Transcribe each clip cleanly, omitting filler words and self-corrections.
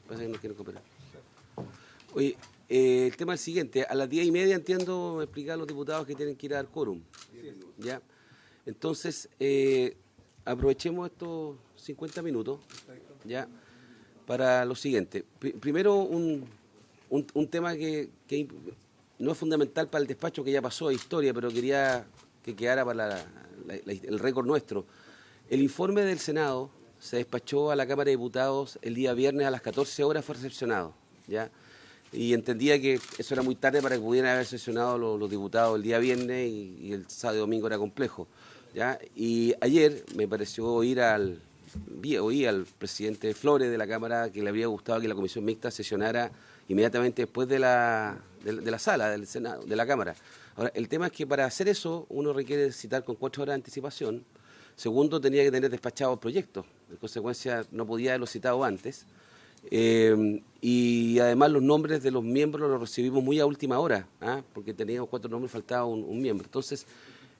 Parece que no quieren cooperar. Oye, el tema es el siguiente. A las 10:30 entiendo explicar a los diputados que tienen que ir a dar quórum. ¿Ya? Entonces, aprovechemos estos 50 minutos, ¿ya? Para lo siguiente. Primero, un tema que no es fundamental para el despacho, que ya pasó a historia, pero quería que quedara para el récord nuestro. El informe del Senado se despachó a la Cámara de Diputados el día viernes a las 14 horas, fue recepcionado, ¿ya? Y entendía que eso era muy tarde para que pudieran haber sesionado los diputados el día viernes y el sábado y domingo era complejo, ¿ya? Y ayer me pareció oí al presidente Flores de la Cámara que le habría gustado que la comisión mixta sesionara inmediatamente después de la sala del Senado, de la Cámara. Ahora, el tema es que para hacer eso uno requiere citar con 4 horas de anticipación. Segundo, tenía que tener despachados proyectos. En consecuencia, no podía haberlo citado antes. Y además los nombres de los miembros los recibimos muy a última hora, porque teníamos 4 nombres, faltaba un miembro. Entonces,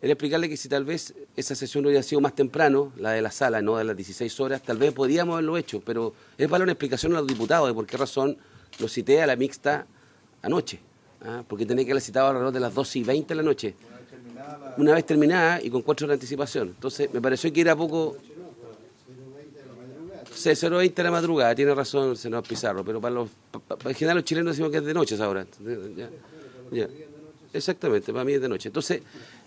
era explicarle que si tal vez esa sesión hubiera sido más temprano, la de la sala, no de las 16 horas, tal vez podríamos haberlo hecho, pero es para una explicación a los diputados de por qué razón lo cité a la mixta anoche, porque tenía que haberla citado alrededor de las 12:20 de la noche. Una vez terminada y con 4 horas de anticipación. Entonces, me pareció que era poco... 0:20 de la madrugada, tiene razón el senador Pizarro, pero para en general los chilenos decimos que es de noche esa hora. Ya. Exactamente, para mí es de noche. Entonces,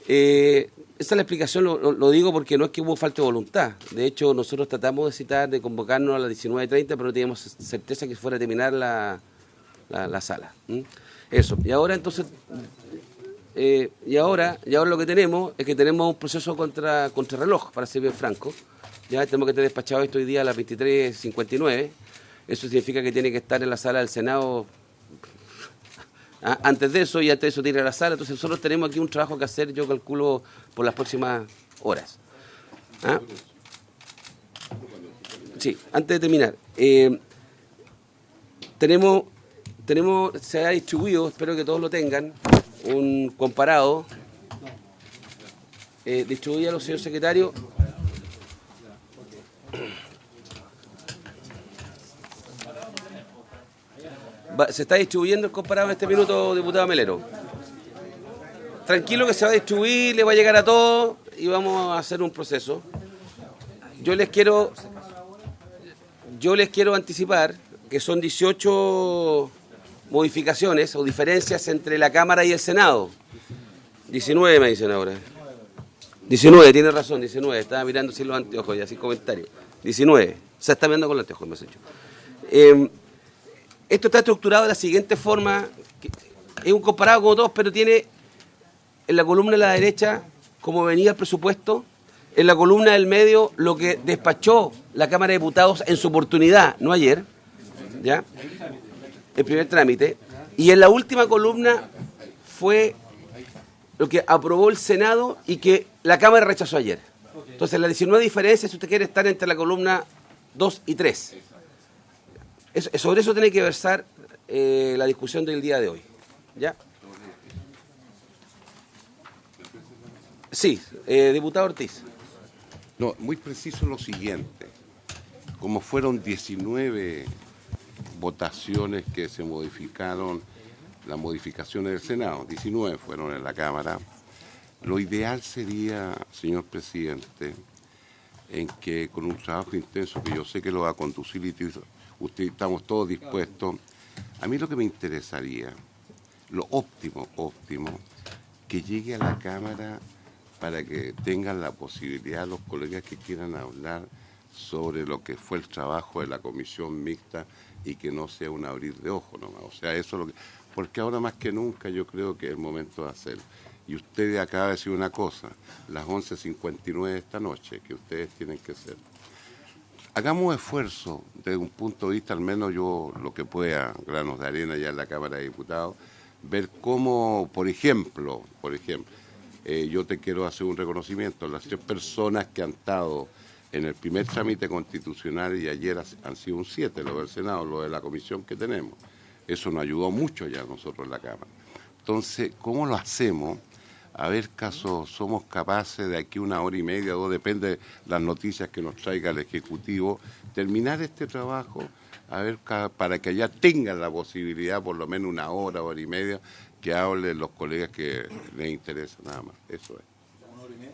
esa es la explicación, lo digo porque no es que hubo falta de voluntad. De hecho, nosotros tratamos de citar, de convocarnos a las 19:30, pero no teníamos certeza que fuera a terminar la sala. Eso. Y ahora entonces... Y ahora lo que tenemos es que tenemos un proceso contra reloj, para ser bien franco. Ya tenemos que tener despachado esto hoy día a las 23:59. Eso significa que tiene que estar en la sala del Senado antes de eso, y antes de eso tiene que ir a la sala. Entonces nosotros tenemos aquí un trabajo que hacer, yo calculo, por las próximas horas. Sí, antes de terminar. Se ha distribuido, espero que todos lo tengan, un comparado. Distribuíalo, señor secretario. Se está distribuyendo el comparado en este minuto, diputado Melero. Tranquilo que se va a distribuir, le va a llegar a todos y vamos a hacer un proceso. Yo les quiero anticipar que son 18 modificaciones o diferencias entre la Cámara y el Senado. 19 me dicen ahora. 19, tiene razón, 19. Estaba mirando sin los anteojos y así comentario. 19. Se está viendo con los anteojos, me has hecho. Esto está estructurado de la siguiente forma. Es un comparado como todos, pero tiene en la columna de la derecha, como venía el presupuesto, en la columna del medio, lo que despachó la Cámara de Diputados en su oportunidad, no ayer, ¿ya? El primer trámite. Y en la última columna fue lo que aprobó el Senado y que la Cámara rechazó ayer. Entonces, la 19 diferencia, si usted quiere, estar entre la columna 2 y 3. Sobre eso tiene que versar la discusión del día de hoy. ¿Ya? Sí, diputado Ortiz. No, muy preciso lo siguiente. Como fueron 19 votaciones que se modificaron, las modificaciones del Senado, 19 fueron en la Cámara, lo ideal sería, señor presidente, en que con un trabajo intenso, que yo sé que lo va a conducir y usted estamos todos dispuestos, a mí lo que me interesaría, lo óptimo, que llegue a la Cámara para que tengan la posibilidad los colegas que quieran hablar sobre lo que fue el trabajo de la comisión mixta y que no sea un abrir de ojos nomás. O sea, eso es lo que... Porque ahora más que nunca yo creo que es el momento de hacerlo. Y usted acaba de decir una cosa, las 11:59 de esta noche, que ustedes tienen que hacer. Hagamos esfuerzo desde un punto de vista, al menos yo lo que pueda, granos de arena ya en la Cámara de Diputados, ver cómo, por ejemplo, yo te quiero hacer un reconocimiento, las 3 personas que han estado en el primer trámite constitucional y ayer han sido un 7, lo del Senado, lo de la comisión que tenemos. Eso nos ayudó mucho ya nosotros en la Cámara. Entonces, ¿cómo lo hacemos a ver caso somos capaces de aquí 1 hora y media, 2, depende de las noticias que nos traiga el Ejecutivo, terminar este trabajo, a ver, para que allá tengan la posibilidad, por lo menos 1 hora, 1 hora y media, que hablen los colegas que les interesa nada más, eso es.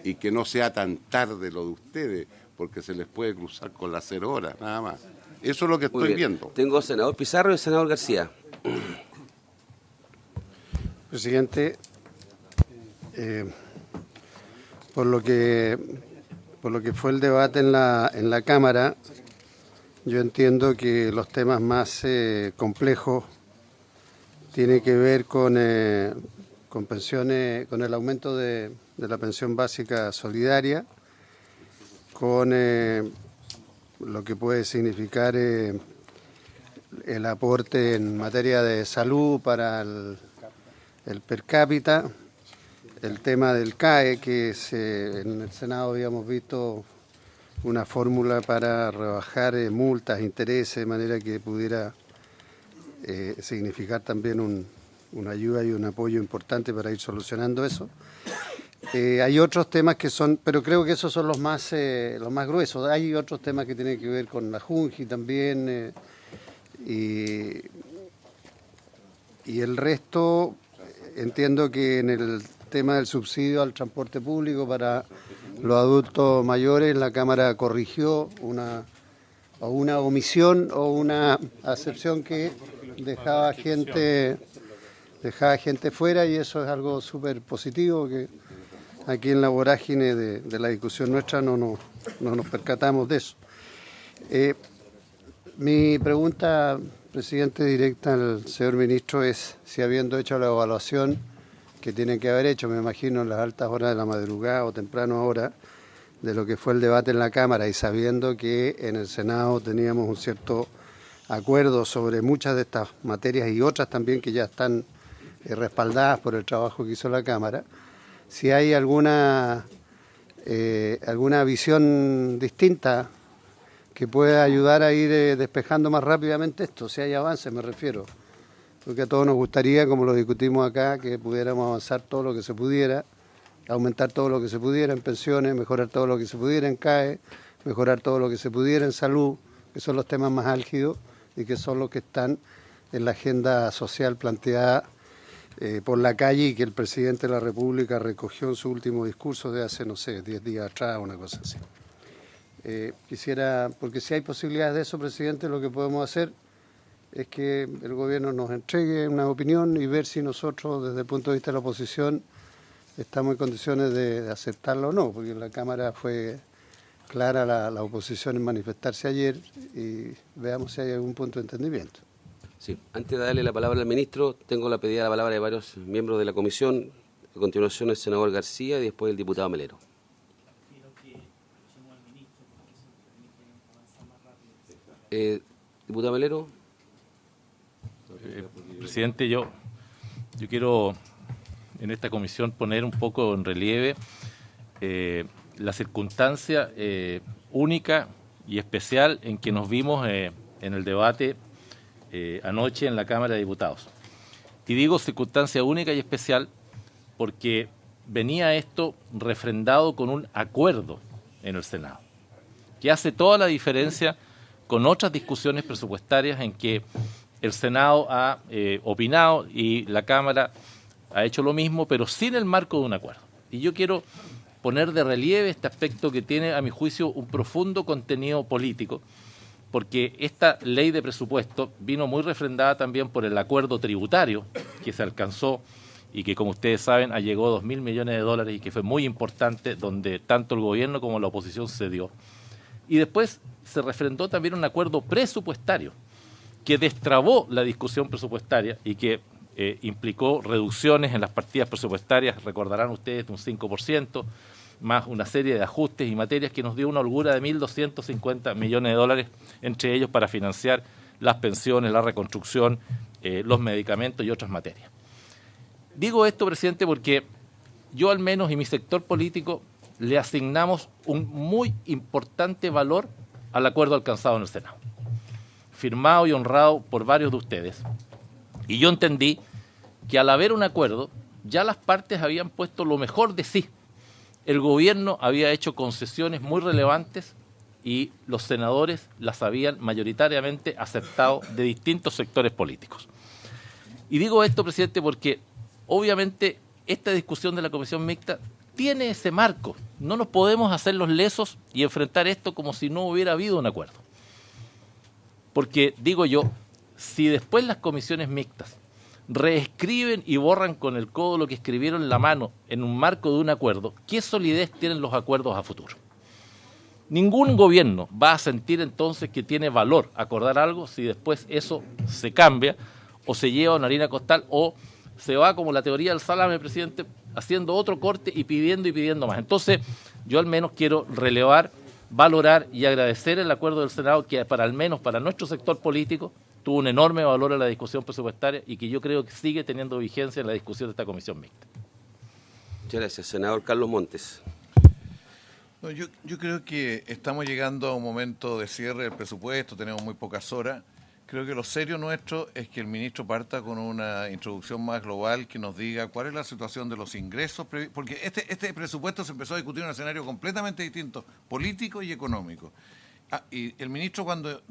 Y que no sea tan tarde lo de ustedes, porque se les puede cruzar con las 0 horas, nada más. Eso es lo que estoy viendo. Tengo senador Pizarro y senador García. Presidente, por lo que fue el debate en la Cámara, yo entiendo que los temas más complejos tienen que ver con pensiones, con el aumento de la pensión básica solidaria, con lo que puede significar el aporte en materia de salud para el per cápita, el tema del CAE, que en el Senado habíamos visto una fórmula para rebajar multas, intereses, de manera que pudiera significar también una ayuda y un apoyo importante para ir solucionando eso. Hay otros temas que son, pero creo que esos son los más gruesos. Hay otros temas que tienen que ver con la Junji también, y el resto, entiendo que en el tema del subsidio al transporte público para los adultos mayores, la Cámara corrigió una omisión o una acepción que dejaba gente fuera, y eso es algo súper positivo, que aquí en la vorágine de la discusión nuestra no nos percatamos de eso. Mi pregunta, presidente, directa al señor ministro es si, habiendo hecho la evaluación que tienen que haber hecho, me imagino en las altas horas de la madrugada o temprano ahora, de lo que fue el debate en la Cámara, y sabiendo que en el Senado teníamos un cierto acuerdo sobre muchas de estas materias y otras también que ya están respaldadas por el trabajo que hizo la Cámara, si hay alguna visión distinta que pueda ayudar a ir despejando más rápidamente esto, si hay avances, me refiero. Porque a todos nos gustaría, como lo discutimos acá, que pudiéramos avanzar todo lo que se pudiera, aumentar todo lo que se pudiera en pensiones, mejorar todo lo que se pudiera en CAE, mejorar todo lo que se pudiera en salud, que son los temas más álgidos y que son los que están en la agenda social planteada por la calle, y que el presidente de la República recogió en su último discurso de hace, 10 días atrás, una cosa así. Quisiera, porque si hay posibilidades de eso, presidente, lo que podemos hacer es que el gobierno nos entregue una opinión y ver si nosotros, desde el punto de vista de la oposición, estamos en condiciones de aceptarlo o no, porque en la Cámara fue clara la oposición en manifestarse ayer, y veamos si hay algún punto de entendimiento. Sí, antes de darle la palabra al ministro, tengo la pedida de la palabra de varios miembros de la comisión. A continuación el senador García y después el diputado Melero. Diputado Melero. Presidente, yo quiero en esta comisión poner un poco en relieve la circunstancia única y especial en que nos vimos en el debate anoche en la Cámara de Diputados. Y digo circunstancia única y especial porque venía esto refrendado con un acuerdo en el Senado, que hace toda la diferencia con otras discusiones presupuestarias en que el Senado ha opinado y la Cámara ha hecho lo mismo, pero sin el marco de un acuerdo. Y yo quiero poner de relieve este aspecto que tiene, a mi juicio, un profundo contenido político, porque esta ley de presupuesto vino muy refrendada también por el acuerdo tributario que se alcanzó y que, como ustedes saben, llegó a $2.000 millones y que fue muy importante, donde tanto el gobierno como la oposición cedió. Y después se refrendó también un acuerdo presupuestario que destrabó la discusión presupuestaria y que implicó reducciones en las partidas presupuestarias, recordarán ustedes, de un 5%, más una serie de ajustes y materias que nos dio una holgura de $1.250 millones, entre ellos para financiar las pensiones, la reconstrucción, los medicamentos y otras materias. Digo esto, presidente, porque yo al menos y mi sector político le asignamos un muy importante valor al acuerdo alcanzado en el Senado, firmado y honrado por varios de ustedes. Y yo entendí que al haber un acuerdo ya las partes habían puesto lo mejor de sí. El gobierno había hecho concesiones muy relevantes y los senadores las habían mayoritariamente aceptado de distintos sectores políticos. Y digo esto, presidente, porque obviamente esta discusión de la comisión mixta tiene ese marco. No nos podemos hacer los lesos y enfrentar esto como si no hubiera habido un acuerdo. Porque, digo yo, si después las comisiones mixtas reescriben y borran con el codo lo que escribieron en la mano en un marco de un acuerdo, ¿qué solidez tienen los acuerdos a futuro? Ningún gobierno va a sentir entonces que tiene valor acordar algo si después eso se cambia o se lleva a una harina costal o se va como la teoría del salame, presidente, haciendo otro corte y pidiendo más. Entonces, yo al menos quiero relevar, valorar y agradecer el acuerdo del Senado que al menos para nuestro sector político tuvo un enorme valor en la discusión presupuestaria y que yo creo que sigue teniendo vigencia en la discusión de esta comisión mixta. Muchas gracias, senador Carlos Montes. No, yo creo que estamos llegando a un momento de cierre del presupuesto, tenemos muy pocas horas. Creo que lo serio nuestro es que el ministro parta con una introducción más global que nos diga cuál es la situación de los ingresos, porque este presupuesto se empezó a discutir en un escenario completamente distinto, político y económico. Y el ministro cuando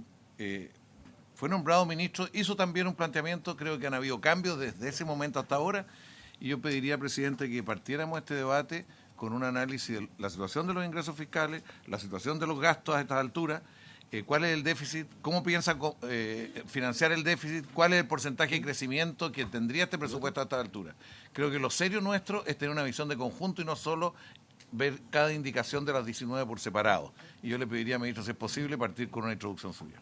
fue nombrado ministro hizo también un planteamiento, creo que han habido cambios desde ese momento hasta ahora, y yo pediría, presidente, que partiéramos este debate con un análisis de la situación de los ingresos fiscales, la situación de los gastos a estas alturas, cuál es el déficit, cómo piensa financiar el déficit, cuál es el porcentaje de crecimiento que tendría este presupuesto a esta altura. Creo que lo serio nuestro es tener una visión de conjunto y no solo ver cada indicación de las 19 por separado. Y yo le pediría, ministro, si es posible, partir con una introducción suya.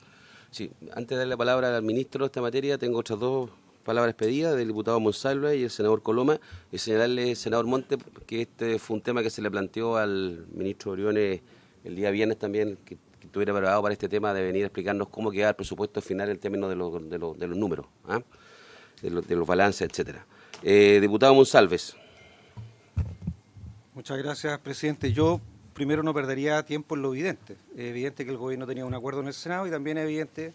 Sí, antes de darle la palabra al ministro de esta materia, tengo otras dos palabras pedidas del diputado Monsalve y el senador Coloma, y señalarle, senador Monte, que este fue un tema que se le planteó al ministro Briones el día viernes también, que estuviera preparado para este tema de venir a explicarnos cómo queda el presupuesto final en términos de los números, de los balances, etcétera. Diputado Monsalves. Muchas gracias, presidente. Yo primero no perdería tiempo en lo evidente. Es evidente que el gobierno tenía un acuerdo en el Senado y también es evidente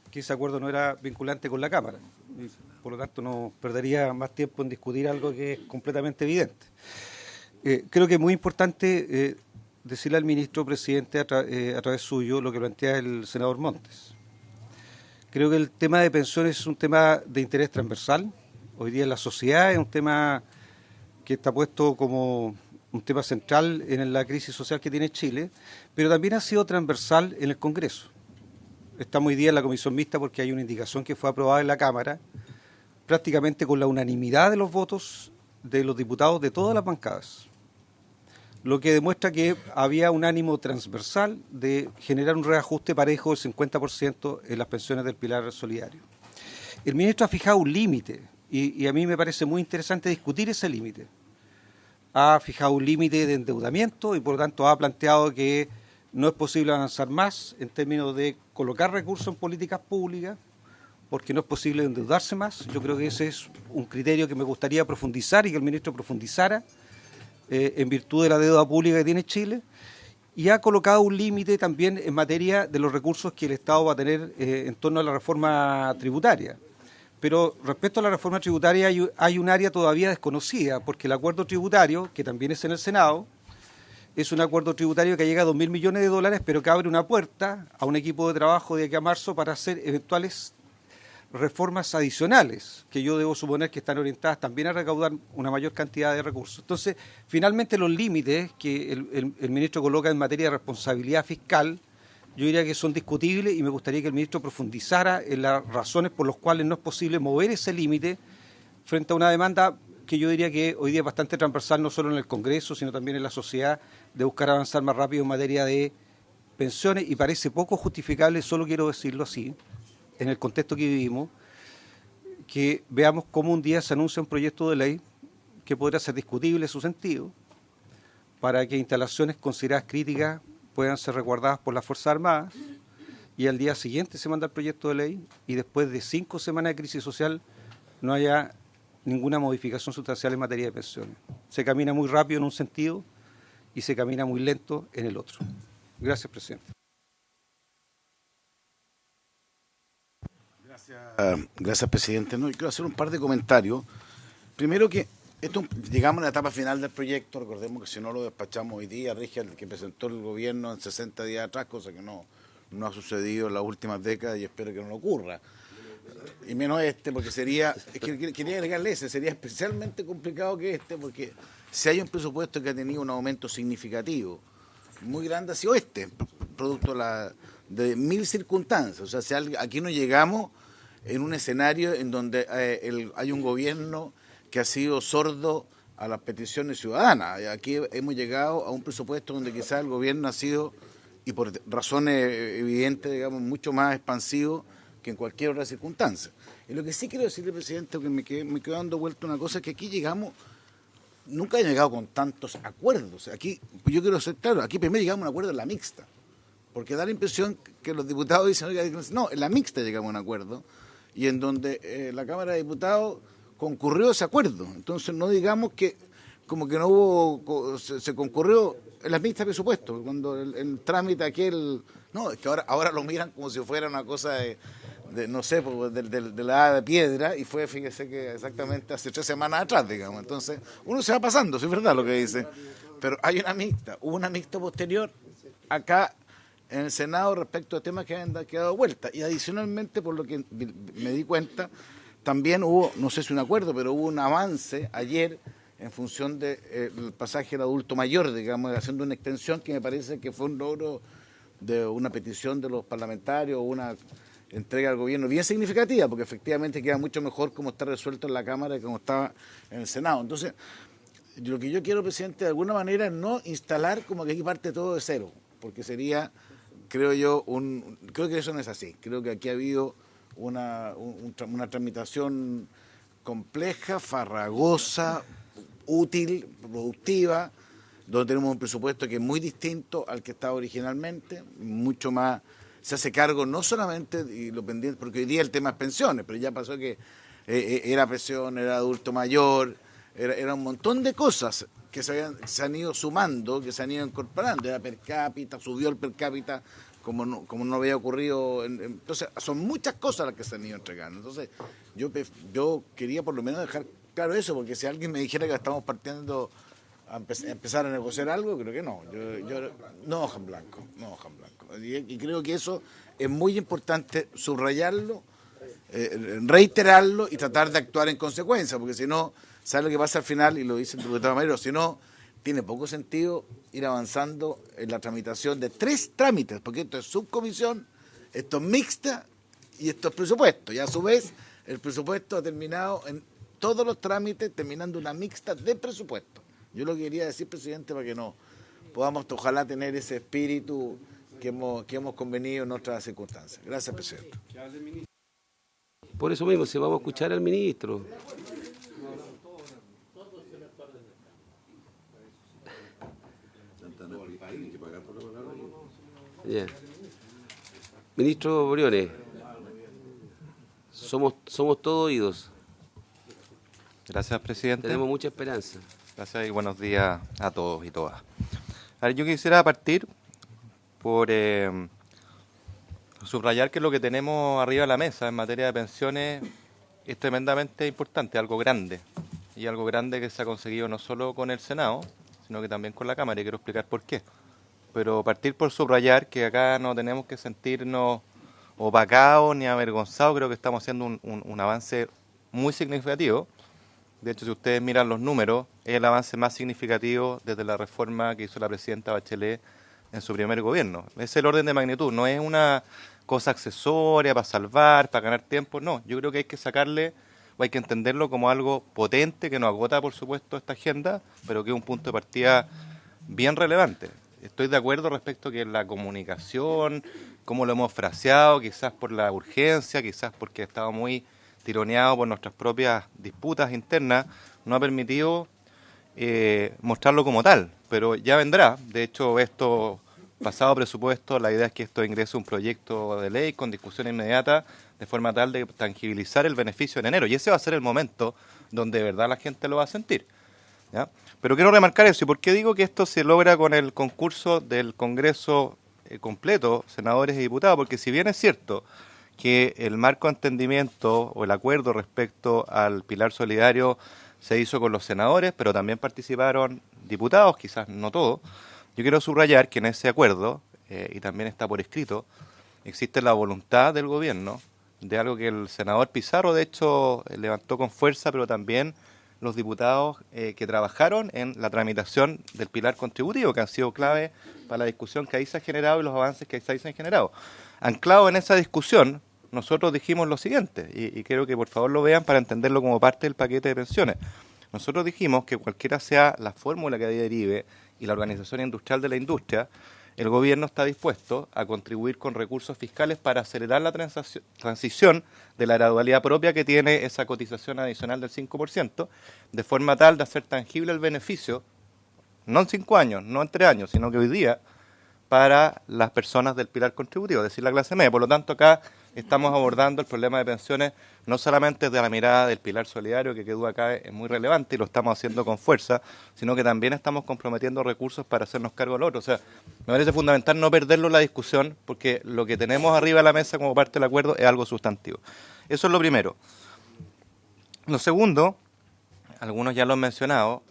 que ese acuerdo no era vinculante con la Cámara. Y por lo tanto no perdería más tiempo en discutir algo que es completamente evidente. Creo que es muy importante decirle al ministro, presidente, a través suyo, lo que plantea el senador Montes. Creo que el tema de pensiones es un tema de interés transversal. Hoy día en la sociedad es un tema que está puesto como un tema central en la crisis social que tiene Chile, pero también ha sido transversal en el Congreso. Estamos hoy día en la comisión mixta porque hay una indicación que fue aprobada en la Cámara, prácticamente con la unanimidad de los votos de los diputados de todas las bancadas, lo que demuestra que había un ánimo transversal de generar un reajuste parejo del 50% en las pensiones del pilar solidario. El ministro ha fijado un límite y a mí me parece muy interesante discutir ese límite. Ha fijado un límite de endeudamiento y por lo tanto ha planteado que no es posible avanzar más en términos de colocar recursos en políticas públicas porque no es posible endeudarse más. Yo creo que ese es un criterio que me gustaría profundizar y que el ministro profundizara en virtud de la deuda pública que tiene Chile, y ha colocado un límite también en materia de los recursos que el Estado va a tener en torno a la reforma tributaria. Pero respecto a la reforma tributaria hay un área todavía desconocida, porque el acuerdo tributario, que también es en el Senado, es un acuerdo tributario que llega a 2.000 millones de dólares, pero que abre una puerta a un equipo de trabajo de aquí a marzo para hacer eventuales reformas adicionales, que yo debo suponer que están orientadas también a recaudar una mayor cantidad de recursos. Entonces, finalmente los límites que el ministro coloca en materia de responsabilidad fiscal, yo diría que son discutibles y me gustaría que el ministro profundizara en las razones por las cuales no es posible mover ese límite frente a una demanda que yo diría que hoy día es bastante transversal, no solo en el Congreso, sino también en la sociedad, de buscar avanzar más rápido en materia de pensiones, y parece poco justificable, solo quiero decirlo así, en el contexto que vivimos, que veamos cómo un día se anuncia un proyecto de ley que podrá ser discutible en su sentido, para que instalaciones consideradas críticas puedan ser resguardadas por las Fuerzas Armadas, y al día siguiente se manda el proyecto de ley, y después de 5 semanas de crisis social no haya ninguna modificación sustancial en materia de pensiones. Se camina muy rápido en un sentido y se camina muy lento en el otro. Gracias, presidente. Gracias, presidente. No, yo quiero hacer un par de comentarios. Primero que Llegamos a la etapa final del proyecto. Recordemos que si no lo despachamos hoy día, rige el que presentó el gobierno en 60 días atrás, cosa que no ha sucedido en las últimas décadas y espero que no lo ocurra. Y menos porque sería, quería agregarle sería especialmente complicado que porque si hay un presupuesto que ha tenido un aumento significativo, muy grande ha sido producto de mil circunstancias. O sea, aquí no llegamos en un escenario en donde hay un gobierno que ha sido sordo a las peticiones ciudadanas. Aquí hemos llegado a un presupuesto donde quizás el gobierno ha sido, y por razones evidentes, digamos, mucho más expansivo que en cualquier otra circunstancia. Y lo que sí quiero decirle, presidente, que me quedo dando vuelta una cosa, es que aquí nunca he llegado con tantos acuerdos. Aquí, yo quiero ser claro, aquí primero llegamos a un acuerdo en la mixta, porque da la impresión que los diputados dicen, oiga, no, en la mixta llegamos a un acuerdo, y en donde la Cámara de Diputados concurrió ese acuerdo. Entonces no digamos que como que no hubo, se concurrió en las mixtas de presupuesto, cuando el trámite aquel, no, es que ahora lo miran como si fuera una cosa de no sé, de la edad de piedra, y fue, fíjese que exactamente hace 3 semanas atrás, digamos. Entonces, uno se va pasando, sí es verdad lo que dice, pero hay hubo una mixta posterior acá en el Senado respecto a temas que habían quedado vuelta, y adicionalmente, por lo que me di cuenta, también hubo, no sé si un acuerdo, pero hubo un avance ayer en función del pasaje del adulto mayor, digamos, haciendo una extensión que me parece que fue un logro de una petición de los parlamentarios, una entrega al gobierno bien significativa, porque efectivamente queda mucho mejor como está resuelto en la Cámara que como estaba en el Senado. Entonces, lo que yo quiero, presidente, de alguna manera es no instalar como que aquí parte todo de cero, porque sería, creo yo, creo que eso no es así. Creo que aquí ha habido una tramitación compleja, farragosa, útil, productiva, donde tenemos un presupuesto que es muy distinto al que estaba originalmente, mucho más. Se hace cargo no solamente, y lo pendiente, porque hoy día el tema es pensiones, pero ya pasó que era pensión, era adulto mayor, era un montón de cosas que se han ido sumando, que se han ido incorporando, era per cápita, subió el per cápita como no había ocurrido. Entonces, son muchas cosas las que se han ido entregando. Entonces, yo quería por lo menos dejar claro eso, porque si alguien me dijera que estamos partiendo a empezar a negociar algo, creo que no. Yo no hoja en blanco, no hoja en blanco. Y creo que eso es muy importante subrayarlo, reiterarlo y tratar de actuar en consecuencia, porque si no, ¿sabe lo que pasa al final? Y lo dice el diputado Madero, si no, tiene poco sentido ir avanzando en la tramitación de 3 trámites, porque esto es subcomisión, esto es mixta y esto es presupuesto. Y a su vez, el presupuesto ha terminado en todos los trámites, terminando una mixta de presupuesto. Yo lo que quería decir, presidente, para que no podamos, ojalá, tener ese espíritu que hemos convenido en otras circunstancias. Gracias, presidente. Por eso mismo, si vamos a escuchar al ministro. Yeah. Ministro Briones, somos todos oídos. Gracias, presidente. Tenemos mucha esperanza. Gracias y buenos días a todos y todas. A ver, yo quisiera partir por subrayar que lo que tenemos arriba de la mesa en materia de pensiones es tremendamente importante, algo grande. Y algo grande que se ha conseguido no solo con el Senado, sino que también con la Cámara, y quiero explicar por qué. Pero partir por subrayar que acá no tenemos que sentirnos opacados ni avergonzados, creo que estamos haciendo un avance muy significativo. De hecho, si ustedes miran los números, es el avance más significativo desde la reforma que hizo la presidenta Bachelet en su primer gobierno. Es el orden de magnitud, no es una cosa accesoria para salvar, para ganar tiempo, no. Yo creo que hay que sacarle, o hay que entenderlo como algo potente, que no agota, por supuesto, esta agenda, pero que es un punto de partida bien relevante. Estoy de acuerdo respecto a que la comunicación, cómo lo hemos fraseado, quizás por la urgencia, quizás porque estaba muy tironeado por nuestras propias disputas internas, no ha permitido mostrarlo como tal, pero ya vendrá. De hecho, esto, pasado presupuesto, la idea es que esto ingrese un proyecto de ley con discusión inmediata, de forma tal de tangibilizar el beneficio en enero, y ese va a ser el momento donde de verdad la gente lo va a sentir, ¿ya? Pero quiero remarcar eso. ¿Y por qué digo que esto se logra con el concurso del Congreso completo, senadores y diputados? Porque si bien es cierto que el marco de entendimiento o el acuerdo respecto al pilar solidario se hizo con los senadores, pero también participaron diputados, quizás no todos. Yo quiero subrayar que en ese acuerdo, y también está por escrito, existe la voluntad del gobierno de algo que el senador Pizarro, de hecho, levantó con fuerza, pero también los diputados que trabajaron en la tramitación del pilar contributivo, que han sido clave para la discusión que ahí se ha generado y los avances que ahí se han generado. Anclado en esa discusión, nosotros dijimos lo siguiente, y quiero que por favor lo vean para entenderlo como parte del paquete de pensiones. Nosotros dijimos que cualquiera sea la fórmula que ahí derive y la organización industrial de la industria, el gobierno está dispuesto a contribuir con recursos fiscales para acelerar la transición de la gradualidad propia que tiene esa cotización adicional del 5%, de forma tal de hacer tangible el beneficio, no en 5 años, no en 3 años, sino que hoy día, para las personas del pilar contributivo, es decir, la clase media. Por lo tanto, acá estamos abordando el problema de pensiones no solamente desde la mirada del pilar solidario, que duda acá es muy relevante y lo estamos haciendo con fuerza, sino que también estamos comprometiendo recursos para hacernos cargo del otro. O sea, me parece fundamental no perderlo en la discusión, porque lo que tenemos arriba de la mesa como parte del acuerdo es algo sustantivo. Eso es lo primero. Lo segundo, algunos ya lo han mencionado,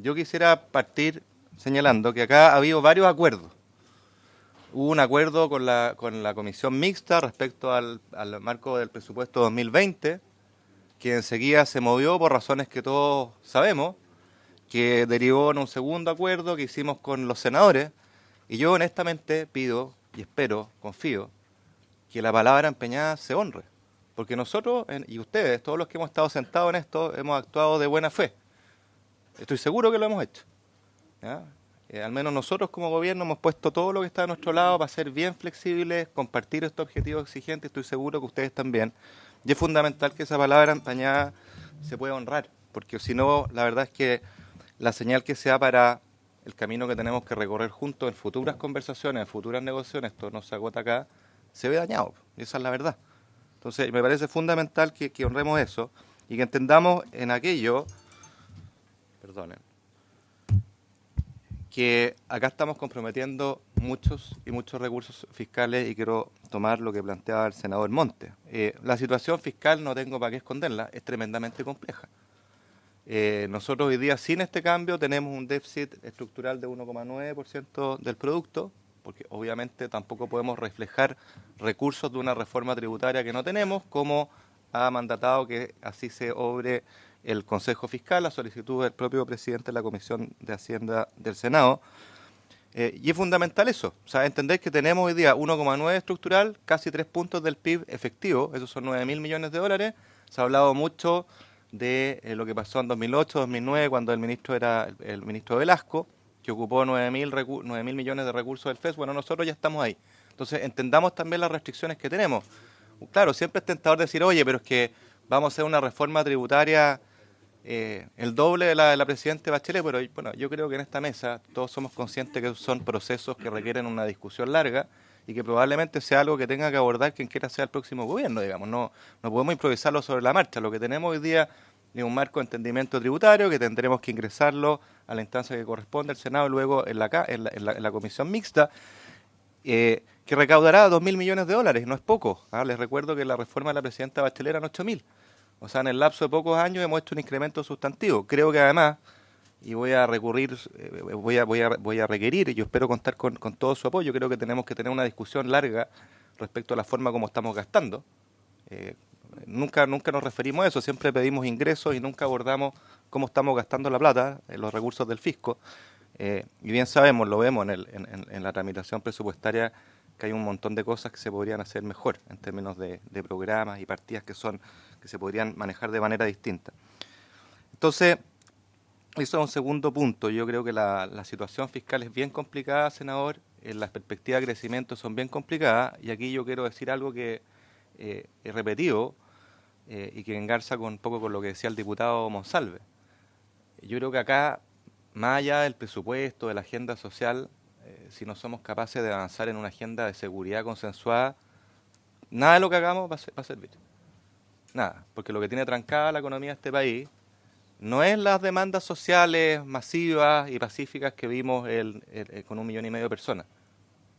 yo quisiera partir señalando que acá ha habido varios acuerdos. Hubo un acuerdo con la comisión mixta respecto al marco del presupuesto 2020, que enseguida se movió por razones que todos sabemos, que derivó en un segundo acuerdo que hicimos con los senadores, y yo honestamente pido y espero, confío, que la palabra empeñada se honre, porque nosotros y ustedes, todos los que hemos estado sentados en esto, hemos actuado de buena fe. Estoy seguro que lo hemos hecho, ¿ya? Al menos nosotros como gobierno hemos puesto todo lo que está a nuestro lado para ser bien flexibles, compartir estos objetivos exigentes, estoy seguro que ustedes también. Y es fundamental que esa palabra empañada se pueda honrar, porque si no, la verdad es que la señal que se da para el camino que tenemos que recorrer juntos en futuras conversaciones, en futuras negociaciones, esto no se agota acá, se ve dañado, y esa es la verdad. Entonces, me parece fundamental que honremos eso y que entendamos en aquello, perdonen, que acá estamos comprometiendo muchos recursos fiscales y quiero tomar lo que planteaba el senador Montes. La situación fiscal, no tengo para qué esconderla, es tremendamente compleja. Nosotros hoy día, sin este cambio, tenemos un déficit estructural de 1,9% del producto, porque obviamente tampoco podemos reflejar recursos de una reforma tributaria que no tenemos, como ha mandatado que así se obre el Consejo Fiscal, a solicitud del propio presidente de la Comisión de Hacienda del Senado. Y es fundamental eso, o sea, entender que tenemos hoy día 1,9 estructural, casi 3 puntos del PIB efectivo, esos son 9.000 millones de dólares. Se ha hablado mucho de lo que pasó en 2008, 2009, cuando el ministro era el ministro Velasco, que ocupó 9.000 millones de recursos del FES. Bueno, nosotros ya estamos ahí. Entonces, entendamos también las restricciones que tenemos. Claro, siempre es tentador decir, oye, pero es que vamos a hacer una reforma tributaria el doble de la presidenta Bachelet, pero bueno, yo creo que en esta mesa todos somos conscientes que son procesos que requieren una discusión larga y que probablemente sea algo que tenga que abordar quien quiera sea el próximo gobierno, digamos. No podemos improvisarlo sobre la marcha. Lo que tenemos hoy día es un marco de entendimiento tributario que tendremos que ingresarlo a la instancia que corresponde al Senado y luego en la comisión mixta, que recaudará 2.000 millones de dólares, no es poco. Les recuerdo que la reforma de la presidenta Bachelet eran 8.000. O sea, en el lapso de pocos años hemos hecho un incremento sustantivo. Creo que además, y voy a recurrir, voy a requerir, y yo espero contar con todo su apoyo, creo que tenemos que tener una discusión larga respecto a la forma como estamos gastando. Nunca nos referimos a eso, siempre pedimos ingresos y nunca abordamos cómo estamos gastando la plata, los recursos del fisco. Y bien sabemos, lo vemos en la tramitación presupuestaria, que hay un montón de cosas que se podrían hacer mejor en términos de programas y partidas que se podrían manejar de manera distinta. Entonces, eso es un segundo punto. Yo creo que la situación fiscal es bien complicada, senador, las perspectivas de crecimiento son bien complicadas, y aquí yo quiero decir algo que he repetido y que engarza un poco con lo que decía el diputado Monsalve. Yo creo que acá, más allá del presupuesto, de la agenda social, si no somos capaces de avanzar en una agenda de seguridad consensuada, nada de lo que hagamos va a servir. Nada, porque lo que tiene trancada la economía de este país no es las demandas sociales masivas y pacíficas que vimos con 1,5 millones de personas.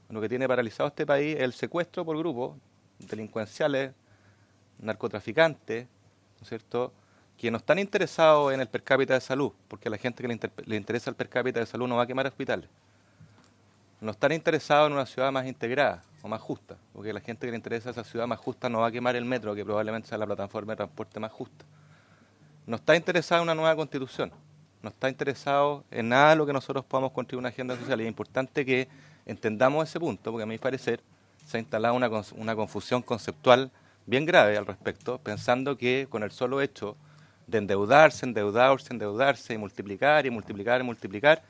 Lo que tiene paralizado este país es el secuestro por grupos delincuenciales, narcotraficantes, ¿no es cierto?, que no están interesados en el per cápita de salud, porque a la gente que le interesa el per cápita de salud no va a quemar hospitales. No están interesados en una ciudad más integrada o más justa, porque a la gente que le interesa esa ciudad más justa no va a quemar el metro, que probablemente sea la plataforma de transporte más justa. No está interesado en una nueva constitución, no está interesado en nada de lo que nosotros podamos construir una agenda social. Y es importante que entendamos ese punto, porque a mi parecer se ha instalado una confusión conceptual bien grave al respecto, pensando que con el solo hecho de endeudarse y multiplicar,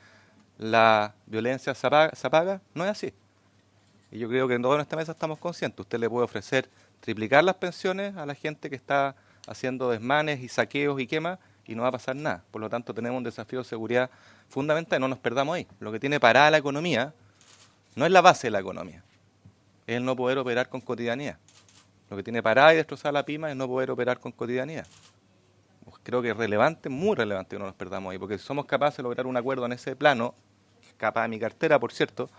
la violencia se apaga. No es así. Y yo creo que en toda nuestra mesa estamos conscientes. Usted le puede ofrecer triplicar las pensiones a la gente que está haciendo desmanes y saqueos y quemas y no va a pasar nada. Por lo tanto, tenemos un desafío de seguridad fundamental y no nos perdamos ahí. Lo que tiene parada la economía no es la base de la economía, es el no poder operar con cotidianidad. Lo que tiene parada y destrozada la PYME es no poder operar con cotidianidad. Creo que es relevante, muy relevante que no nos perdamos ahí, porque si somos capaces de lograr un acuerdo en ese plano, que escapa de mi cartera, por cierto,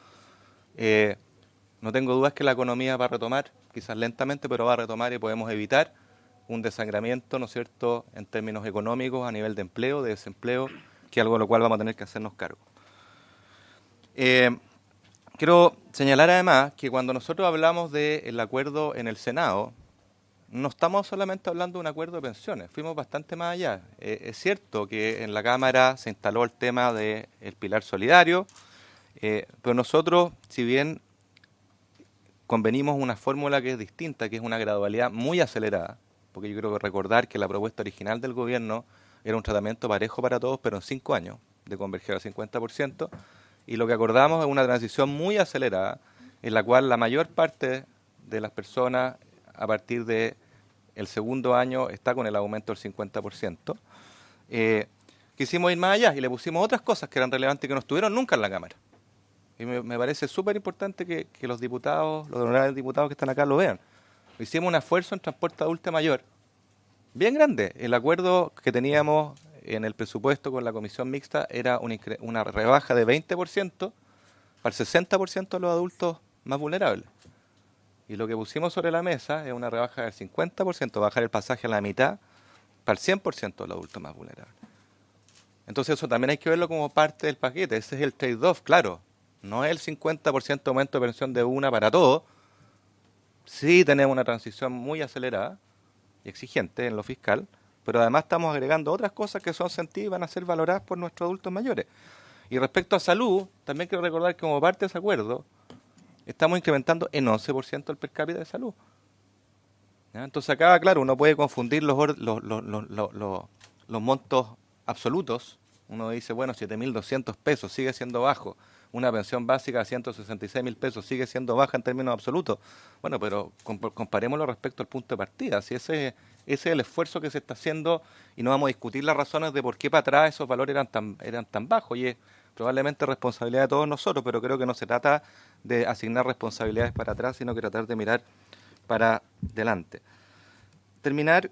no tengo dudas que la economía va a retomar, quizás lentamente, pero va a retomar y podemos evitar un desangramiento, ¿no es cierto?, en términos económicos, a nivel de empleo, de desempleo, que es algo de lo cual vamos a tener que hacernos cargo. Quiero señalar además que cuando nosotros hablamos del acuerdo en el Senado, no estamos solamente hablando de un acuerdo de pensiones, fuimos bastante más allá. Es cierto que en la Cámara se instaló el tema del pilar solidario, pero nosotros, si bien convenimos una fórmula que es distinta, que es una gradualidad muy acelerada, porque yo creo que recordar que la propuesta original del gobierno era un tratamiento parejo para todos, pero en 5 años, de converger al 50%, y lo que acordamos es una transición muy acelerada, en la cual la mayor parte de las personas, a partir del segundo año, está con el aumento del 50%. Quisimos ir más allá y le pusimos otras cosas que eran relevantes y que no estuvieron nunca en la Cámara. Y me parece súper importante que los diputados, los honorables diputados que están acá lo vean. Hicimos un esfuerzo en transporte adulto mayor, bien grande. El acuerdo que teníamos en el presupuesto con la comisión mixta era una rebaja de 20% para el 60% de los adultos más vulnerables. Y lo que pusimos sobre la mesa es una rebaja del 50%, bajar el pasaje a la mitad para el 100% de los adultos más vulnerables. Entonces eso también hay que verlo como parte del paquete. Ese es el trade-off, claro. No es el 50% de aumento de pensión de una para todos. Sí tenemos una transición muy acelerada y exigente en lo fiscal, pero además estamos agregando otras cosas que son sentidas y van a ser valoradas por nuestros adultos mayores. Y respecto a salud, también quiero recordar que como parte de ese acuerdo, estamos incrementando en 11% el per cápita de salud. ¿Ya? Entonces acá, claro, uno puede confundir los montos absolutos. Uno dice, bueno, 7.200 pesos sigue siendo bajo. Una pensión básica de 166.000 pesos sigue siendo baja en términos absolutos. Bueno, pero comparémoslo respecto al punto de partida. Si ese es el esfuerzo que se está haciendo y no vamos a discutir las razones de por qué para atrás esos valores eran tan bajos. Y es probablemente responsabilidad de todos nosotros, pero creo que no se trata de asignar responsabilidades para atrás, sino que tratar de mirar para adelante. Terminar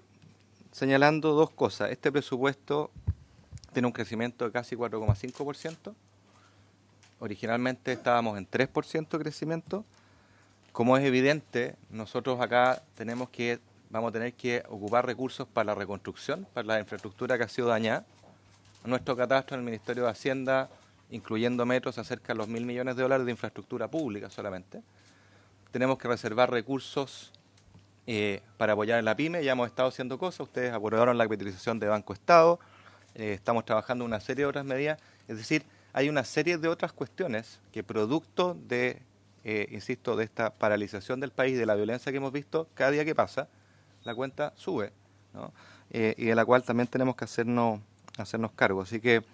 señalando dos cosas. Este presupuesto tiene un crecimiento de casi 4,5%. Originalmente estábamos en 3% de crecimiento. Como es evidente, nosotros acá vamos a tener que ocupar recursos para la reconstrucción, para la infraestructura que ha sido dañada. Nuestro catastro en el Ministerio de Hacienda, incluyendo metros, se acerca a los $1.000 millones de infraestructura pública solamente. Tenemos que reservar recursos para apoyar en la PYME. Ya hemos estado haciendo cosas. Ustedes aprobaron la capitalización de Banco Estado. Estamos trabajando en una serie de otras medidas. Es decir, hay una serie de otras cuestiones que producto de, insisto, de esta paralización del país, de la violencia que hemos visto, cada día que pasa, la cuenta sube, ¿no? Y de la cual también tenemos que hacernos cargo. Así que,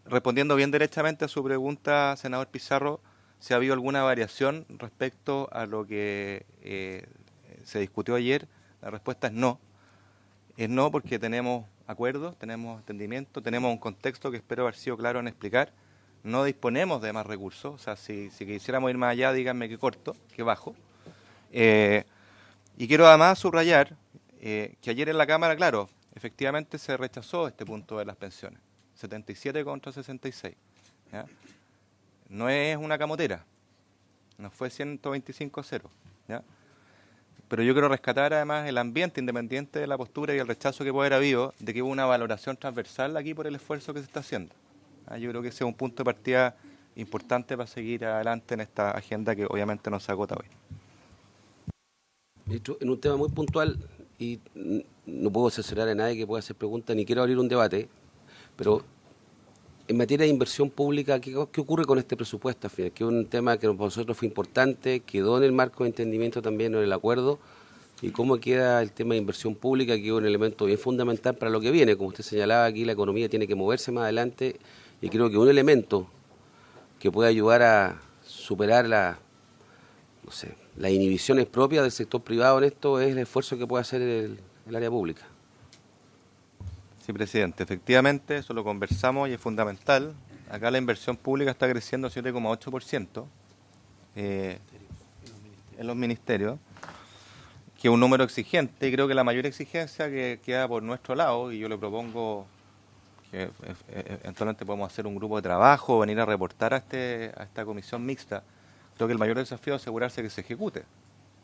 respondiendo bien derechamente a su pregunta, senador Pizarro, si ha habido alguna variación respecto a lo que se discutió ayer, la respuesta es no. Es no porque tenemos acuerdos, tenemos entendimiento, tenemos un contexto que espero haber sido claro en explicar. No disponemos de más recursos, o sea, si quisiéramos ir más allá, díganme que corto, que bajo. Y quiero además subrayar que ayer en la Cámara, claro, efectivamente se rechazó este punto de las pensiones, 77 contra 66. ¿Ya? No es una camotera, no fue 125-0. ¿Ya? Pero yo quiero rescatar además el ambiente, independiente de la postura y el rechazo que puede haber habido, de que hubo una valoración transversal aquí por el esfuerzo que se está haciendo. Yo creo que ese es un punto de partida importante para seguir adelante en esta agenda que obviamente nos agota hoy. Ministro, en un tema muy puntual, y no puedo asesorar a nadie que pueda hacer preguntas, ni quiero abrir un debate, pero en materia de inversión pública, ¿qué ocurre con este presupuesto? Al final, que es un tema que para nosotros fue importante, quedó en el marco de entendimiento también en el acuerdo, y cómo queda el tema de inversión pública, que es un elemento bien fundamental para lo que viene. Como usted señalaba, aquí la economía tiene que moverse más adelante, y creo que un elemento que puede ayudar a superar las inhibiciones propias del sector privado en esto es el esfuerzo que puede hacer el área pública. Sí, presidente, efectivamente, eso lo conversamos y es fundamental. Acá la inversión pública está creciendo 7,8% en los ministerios, que es un número exigente, y creo que la mayor exigencia que queda por nuestro lado, y yo le propongo que eventualmente podemos hacer un grupo de trabajo, venir a reportar a esta comisión mixta. Creo que el mayor desafío es asegurarse que se ejecute.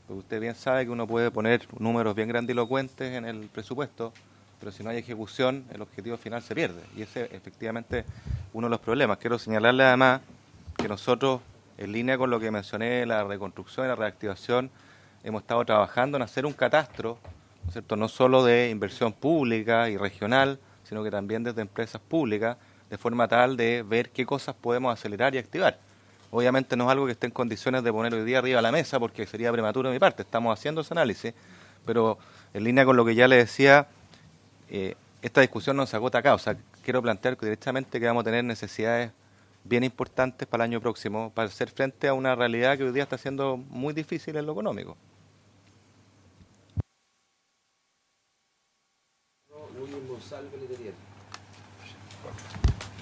Porque usted bien sabe que uno puede poner números bien grandilocuentes en el presupuesto, pero si no hay ejecución, el objetivo final se pierde. Y ese efectivamente uno de los problemas. Quiero señalarle además que nosotros, en línea con lo que mencioné, la reconstrucción y la reactivación, hemos estado trabajando en hacer un catastro, ¿no es cierto?, no solo de inversión pública y regional, sino que también desde empresas públicas, de forma tal de ver qué cosas podemos acelerar y activar. Obviamente no es algo que esté en condiciones de poner hoy día arriba a la mesa, porque sería prematuro de mi parte. Estamos haciendo ese análisis, pero en línea con lo que ya le decía, esta discusión no se agota acá. O sea, quiero plantear directamente que vamos a tener necesidades bien importantes para el año próximo, para hacer frente a una realidad que hoy día está siendo muy difícil en lo económico.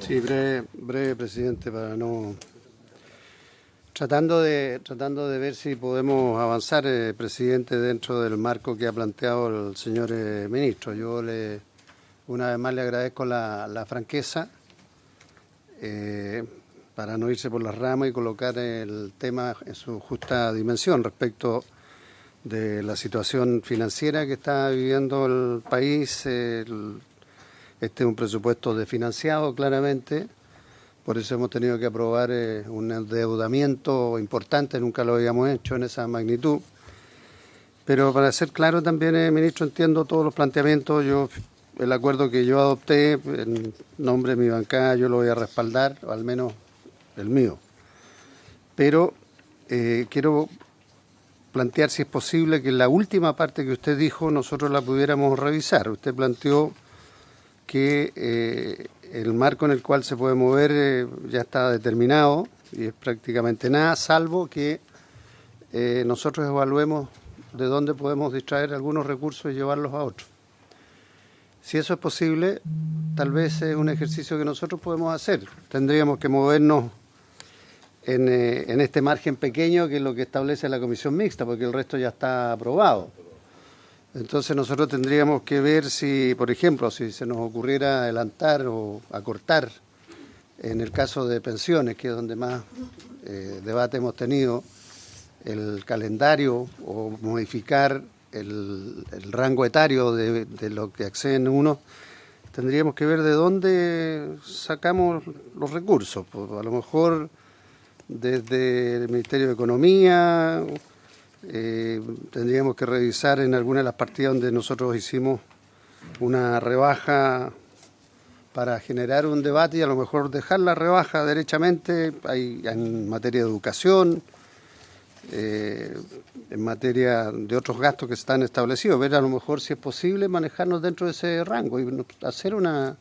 Sí, breve, presidente, para no... Tratando de ver si podemos avanzar, presidente, dentro del marco que ha planteado el señor ministro. Yo una vez más le agradezco la franqueza para no irse por las ramas y colocar el tema en su justa dimensión respecto de la situación financiera que está viviendo el país. Este es un presupuesto desfinanciado, claramente. Por eso hemos tenido que aprobar un endeudamiento importante, nunca lo habíamos hecho en esa magnitud. Pero para ser claro también, ministro, entiendo todos los planteamientos. El acuerdo que yo adopté en nombre de mi bancada, yo lo voy a respaldar, o al menos el mío. Pero quiero plantear si es posible que la última parte que usted dijo nosotros la pudiéramos revisar. Usted planteó que el marco en el cual se puede mover ya está determinado y es prácticamente nada, salvo que nosotros evaluemos de dónde podemos distraer algunos recursos y llevarlos a otros. Si eso es posible, tal vez es un ejercicio que nosotros podemos hacer. Tendríamos que movernos en este margen pequeño que es lo que establece la comisión mixta, porque el resto ya está aprobado. Entonces nosotros tendríamos que ver si, por ejemplo, si se nos ocurriera adelantar o acortar, en el caso de pensiones, que es donde más debate hemos tenido, el calendario o modificar el rango etario de lo que acceden unos, tendríamos que ver de dónde sacamos los recursos. Pues a lo mejor desde el Ministerio de Economía. Tendríamos que revisar en alguna de las partidas donde nosotros hicimos una rebaja para generar un debate y a lo mejor dejar la rebaja derechamente en materia de educación, en materia de otros gastos que están establecidos, ver a lo mejor si es posible manejarnos dentro de ese rango y hacer una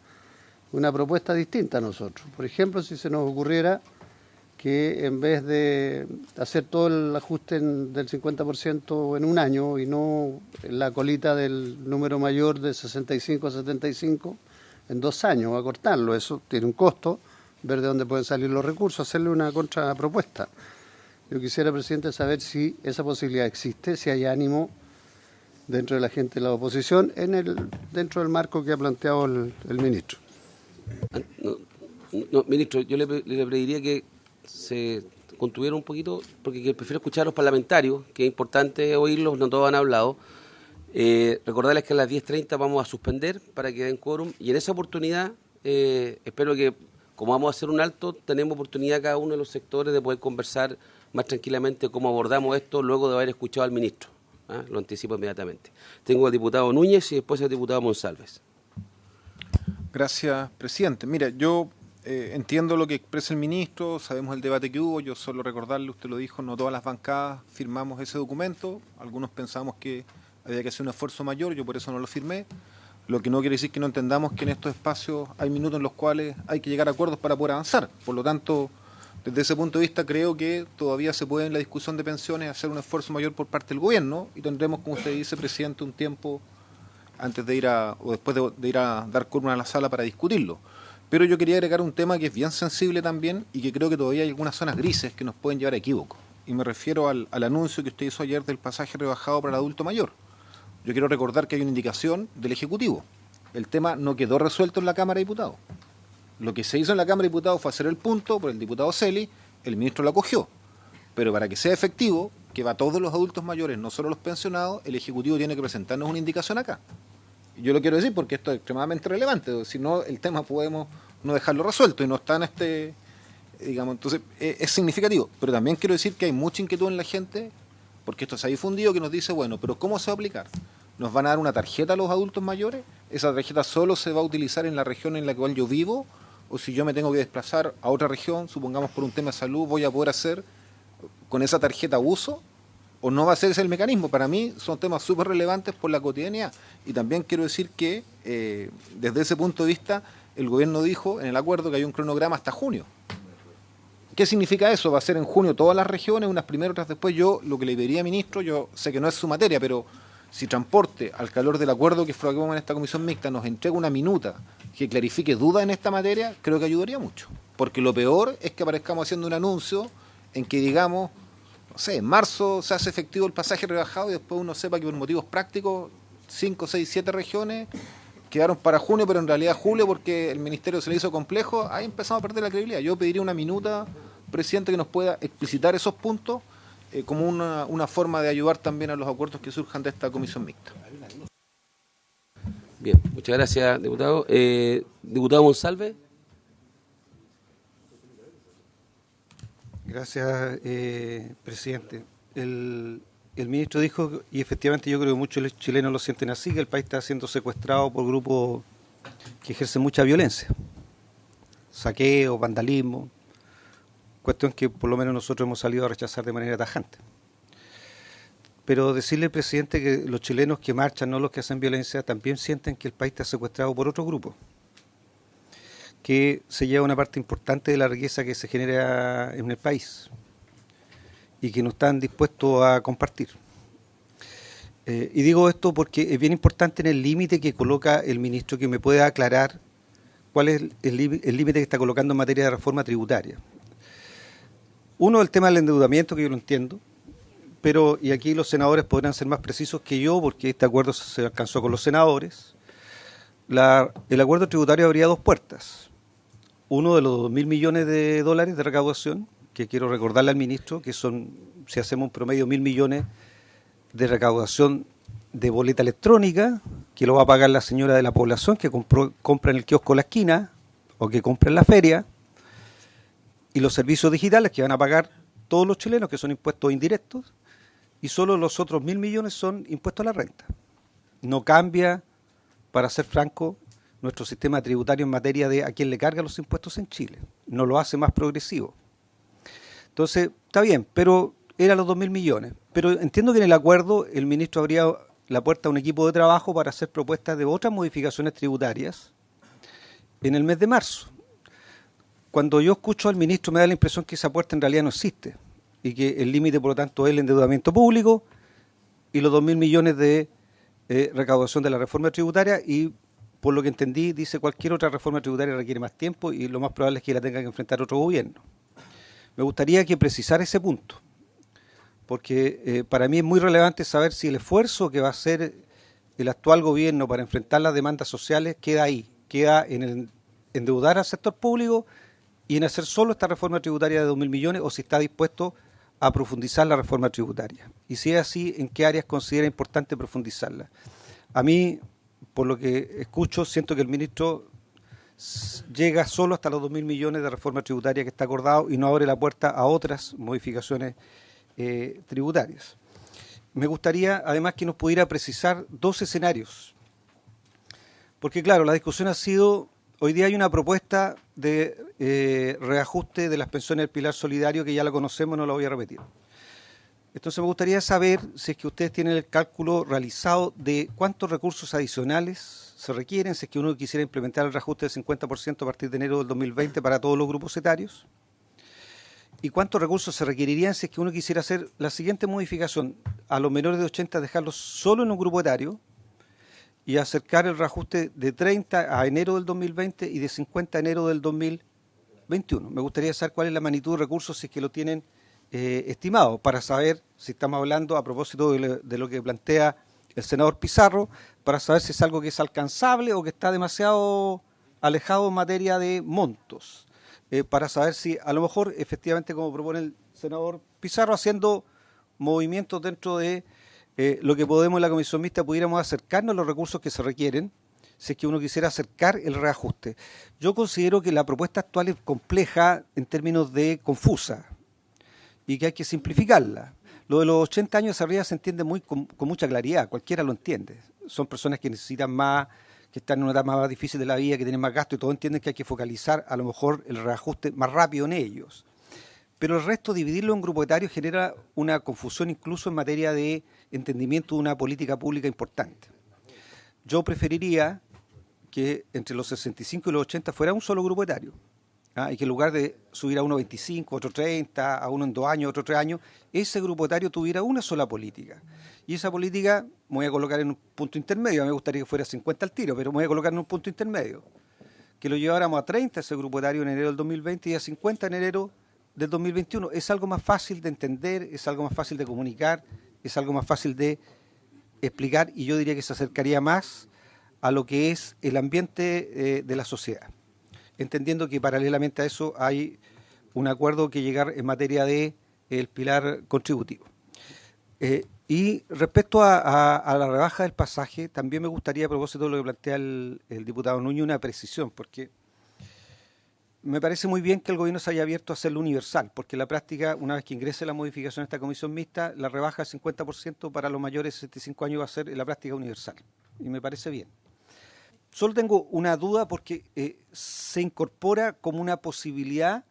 propuesta distinta a nosotros. Por ejemplo, si se nos ocurriera que en vez de hacer todo el ajuste del 50% en un año y no en la colita del número mayor de 65 a 75 en 2 años, acortarlo, eso tiene un costo, ver de dónde pueden salir los recursos, hacerle una contrapropuesta. Yo quisiera, presidente, saber si esa posibilidad existe, si hay ánimo dentro de la gente de la oposición dentro del marco que ha planteado el ministro. No, ministro, yo le pediría que se contuvieron un poquito, porque prefiero escuchar a los parlamentarios, que es importante oírlos, no todos han hablado. Recordarles que a las 10:30 vamos a suspender para que den quórum, y en esa oportunidad espero que, como vamos a hacer un alto, tenemos oportunidad cada uno de los sectores de poder conversar más tranquilamente cómo abordamos esto luego de haber escuchado al ministro. Lo anticipo inmediatamente. Tengo al diputado Núñez y después al diputado Monsalves. Gracias, presidente. Mira, yo entiendo lo que expresa el ministro, sabemos el debate que hubo, yo solo recordarle, usted lo dijo, no todas las bancadas firmamos ese documento, algunos pensamos que había que hacer un esfuerzo mayor, yo por eso no lo firmé, lo que no quiere decir que no entendamos que en estos espacios hay minutos en los cuales hay que llegar a acuerdos para poder avanzar, por lo tanto, desde ese punto de vista creo que todavía se puede en la discusión de pensiones hacer un esfuerzo mayor por parte del gobierno y tendremos, como usted dice, presidente, un tiempo antes de ir o después de ir a dar quórum a la sala para discutirlo. Pero yo quería agregar un tema que es bien sensible también y que creo que todavía hay algunas zonas grises que nos pueden llevar a equívoco. Y me refiero al anuncio que usted hizo ayer del pasaje rebajado para el adulto mayor. Yo quiero recordar que hay una indicación del Ejecutivo. El tema no quedó resuelto en la Cámara de Diputados. Lo que se hizo en la Cámara de Diputados fue hacer el punto por el diputado Celi, el ministro lo acogió. Pero para que sea efectivo, que va a todos los adultos mayores, no solo los pensionados, el Ejecutivo tiene que presentarnos una indicación acá. Yo lo quiero decir porque esto es extremadamente relevante, si no el tema podemos no dejarlo resuelto y no está en digamos, entonces es significativo. Pero también quiero decir que hay mucha inquietud en la gente, porque esto se ha difundido, que nos dice, bueno, pero ¿cómo se va a aplicar? ¿Nos van a dar una tarjeta a los adultos mayores? ¿Esa tarjeta solo se va a utilizar en la región en la cual yo vivo? ¿O si yo me tengo que desplazar a otra región, supongamos por un tema de salud, voy a poder hacer con esa tarjeta uso? ¿O no va a ser ese el mecanismo? Para mí son temas súper relevantes por la cotidianidad. Y también quiero decir que desde ese punto de vista el gobierno dijo en el acuerdo que hay un cronograma hasta junio. ¿Qué significa eso? ¿Va a ser en junio todas las regiones, unas primero, otras después? Yo lo que le pediría, ministro, yo sé que no es su materia, pero si Transporte, al calor del acuerdo que aprobamos en esta comisión mixta, nos entrega una minuta que clarifique dudas en esta materia, creo que ayudaría mucho. Porque lo peor es que aparezcamos haciendo un anuncio en que digamos, no sé, en marzo se hace efectivo el pasaje rebajado y después uno sepa que por motivos prácticos 5, 6, 7 regiones quedaron para junio, pero en realidad julio porque el ministerio se le hizo complejo, ahí empezamos a perder la credibilidad. Yo pediría una minuta, presidente, que nos pueda explicitar esos puntos como una forma de ayudar también a los acuerdos que surjan de esta comisión mixta. Bien, muchas gracias, diputado. Diputado Monsalve. Gracias, presidente. El ministro dijo, y efectivamente yo creo que muchos chilenos lo sienten así, que el país está siendo secuestrado por grupos que ejercen mucha violencia, saqueo, vandalismo, cuestión que por lo menos nosotros hemos salido a rechazar de manera tajante. Pero decirle al presidente que los chilenos que marchan, no los que hacen violencia, también sienten que el país está secuestrado por otro grupo, que se lleva una parte importante de la riqueza que se genera en el país y que no están dispuestos a compartir. Y digo esto porque es bien importante en el límite que coloca el ministro, que me pueda aclarar cuál es el límite que está colocando en materia de reforma tributaria. Uno, el tema del endeudamiento, que yo lo entiendo, pero, y aquí los senadores podrán ser más precisos que yo, porque este acuerdo se alcanzó con los senadores, el acuerdo tributario abría dos puertas. Uno de los 2.000 millones de dólares de recaudación, que quiero recordarle al ministro, que son, si hacemos un promedio, 1.000 millones de recaudación de boleta electrónica, que lo va a pagar la señora de la población que compra en el kiosco de la esquina o que compra en la feria, y los servicios digitales que van a pagar todos los chilenos, que son impuestos indirectos, y solo los otros 1.000 millones son impuestos a la renta. No cambia, para ser franco, nuestro sistema tributario en materia de a quién le carga los impuestos en Chile. No lo hace más progresivo. Entonces, está bien, pero eran los 2.000 millones. Pero entiendo que en el acuerdo el ministro abría la puerta a un equipo de trabajo para hacer propuestas de otras modificaciones tributarias en el mes de marzo. Cuando yo escucho al ministro me da la impresión que esa puerta en realidad no existe y que el límite, por lo tanto, es el endeudamiento público y los 2.000 millones de recaudación de la reforma tributaria, y por lo que entendí, dice cualquier otra reforma tributaria requiere más tiempo y lo más probable es que la tenga que enfrentar otro gobierno. Me gustaría que precisara ese punto, porque para mí es muy relevante saber si el esfuerzo que va a hacer el actual gobierno para enfrentar las demandas sociales queda ahí, queda en el endeudar al sector público y en hacer solo esta reforma tributaria de 2.000 millones o si está dispuesto a profundizar la reforma tributaria. Y si es así, ¿en qué áreas considera importante profundizarla? A mí, por lo que escucho, siento que el ministro llega solo hasta los 2.000 millones de reforma tributaria que está acordado y no abre la puerta a otras modificaciones tributarias. Me gustaría, además, que nos pudiera precisar 2 escenarios. Porque, claro, la discusión ha sido, hoy día hay una propuesta de reajuste de las pensiones del Pilar Solidario que ya la conocemos, no la voy a repetir. Entonces me gustaría saber si es que ustedes tienen el cálculo realizado de cuántos recursos adicionales se requieren, si es que uno quisiera implementar el reajuste del 50% a partir de enero del 2020 para todos los grupos etarios, y cuántos recursos se requerirían si es que uno quisiera hacer la siguiente modificación: a los menores de 80 dejarlos solo en un grupo etario y acercar el reajuste de 30 a enero del 2020 y de 50 a enero del 2021. Me gustaría saber cuál es la magnitud de recursos si es que lo tienen estimado, para saber si estamos hablando, a propósito de lo que plantea el senador Pizarro, para saber si es algo que es alcanzable o que está demasiado alejado en materia de montos, para saber si a lo mejor efectivamente, como propone el senador Pizarro, haciendo movimientos dentro de lo que podemos en la comisión mixta, pudiéramos acercarnos a los recursos que se requieren si es que uno quisiera acercar el reajuste. Yo considero que la propuesta actual es compleja en términos de confusa y que hay que simplificarla. Lo de los 80 años arriba se entiende con mucha claridad, cualquiera lo entiende. Son personas que necesitan más, que están en una etapa más difícil de la vida, que tienen más gasto, y todos entienden que hay que focalizar a lo mejor el reajuste más rápido en ellos. Pero el resto, dividirlo en grupo etario, genera una confusión incluso en materia de entendimiento de una política pública importante. Yo preferiría que entre los 65 y los 80 fuera un solo grupo etario, y que en lugar de subir a uno 25, otro 30, a uno en 2 años, otro 3 años, ese grupo etario tuviera una sola política. Y esa política me voy a colocar en un punto intermedio. A mí me gustaría que fuera 50 al tiro, pero me voy a colocar en un punto intermedio. Que lo lleváramos a 30 ese grupo etario en enero del 2020 y a 50 en enero del 2021. Es algo más fácil de entender, es algo más fácil de comunicar, es algo más fácil de explicar, y yo diría que se acercaría más a lo que es el ambiente de la sociedad, entendiendo que paralelamente a eso hay un acuerdo que llegar en materia de el pilar contributivo. Y respecto a la rebaja del pasaje, también me gustaría, a propósito de lo que plantea el diputado Núñez, una precisión, porque me parece muy bien que el gobierno se haya abierto a hacerlo universal, porque en la práctica, una vez que ingrese la modificación a esta comisión mixta, la rebaja del 50% para los mayores de 65 años va a ser en la práctica universal, y me parece bien. Solo tengo una duda porque se incorpora como una posibilidad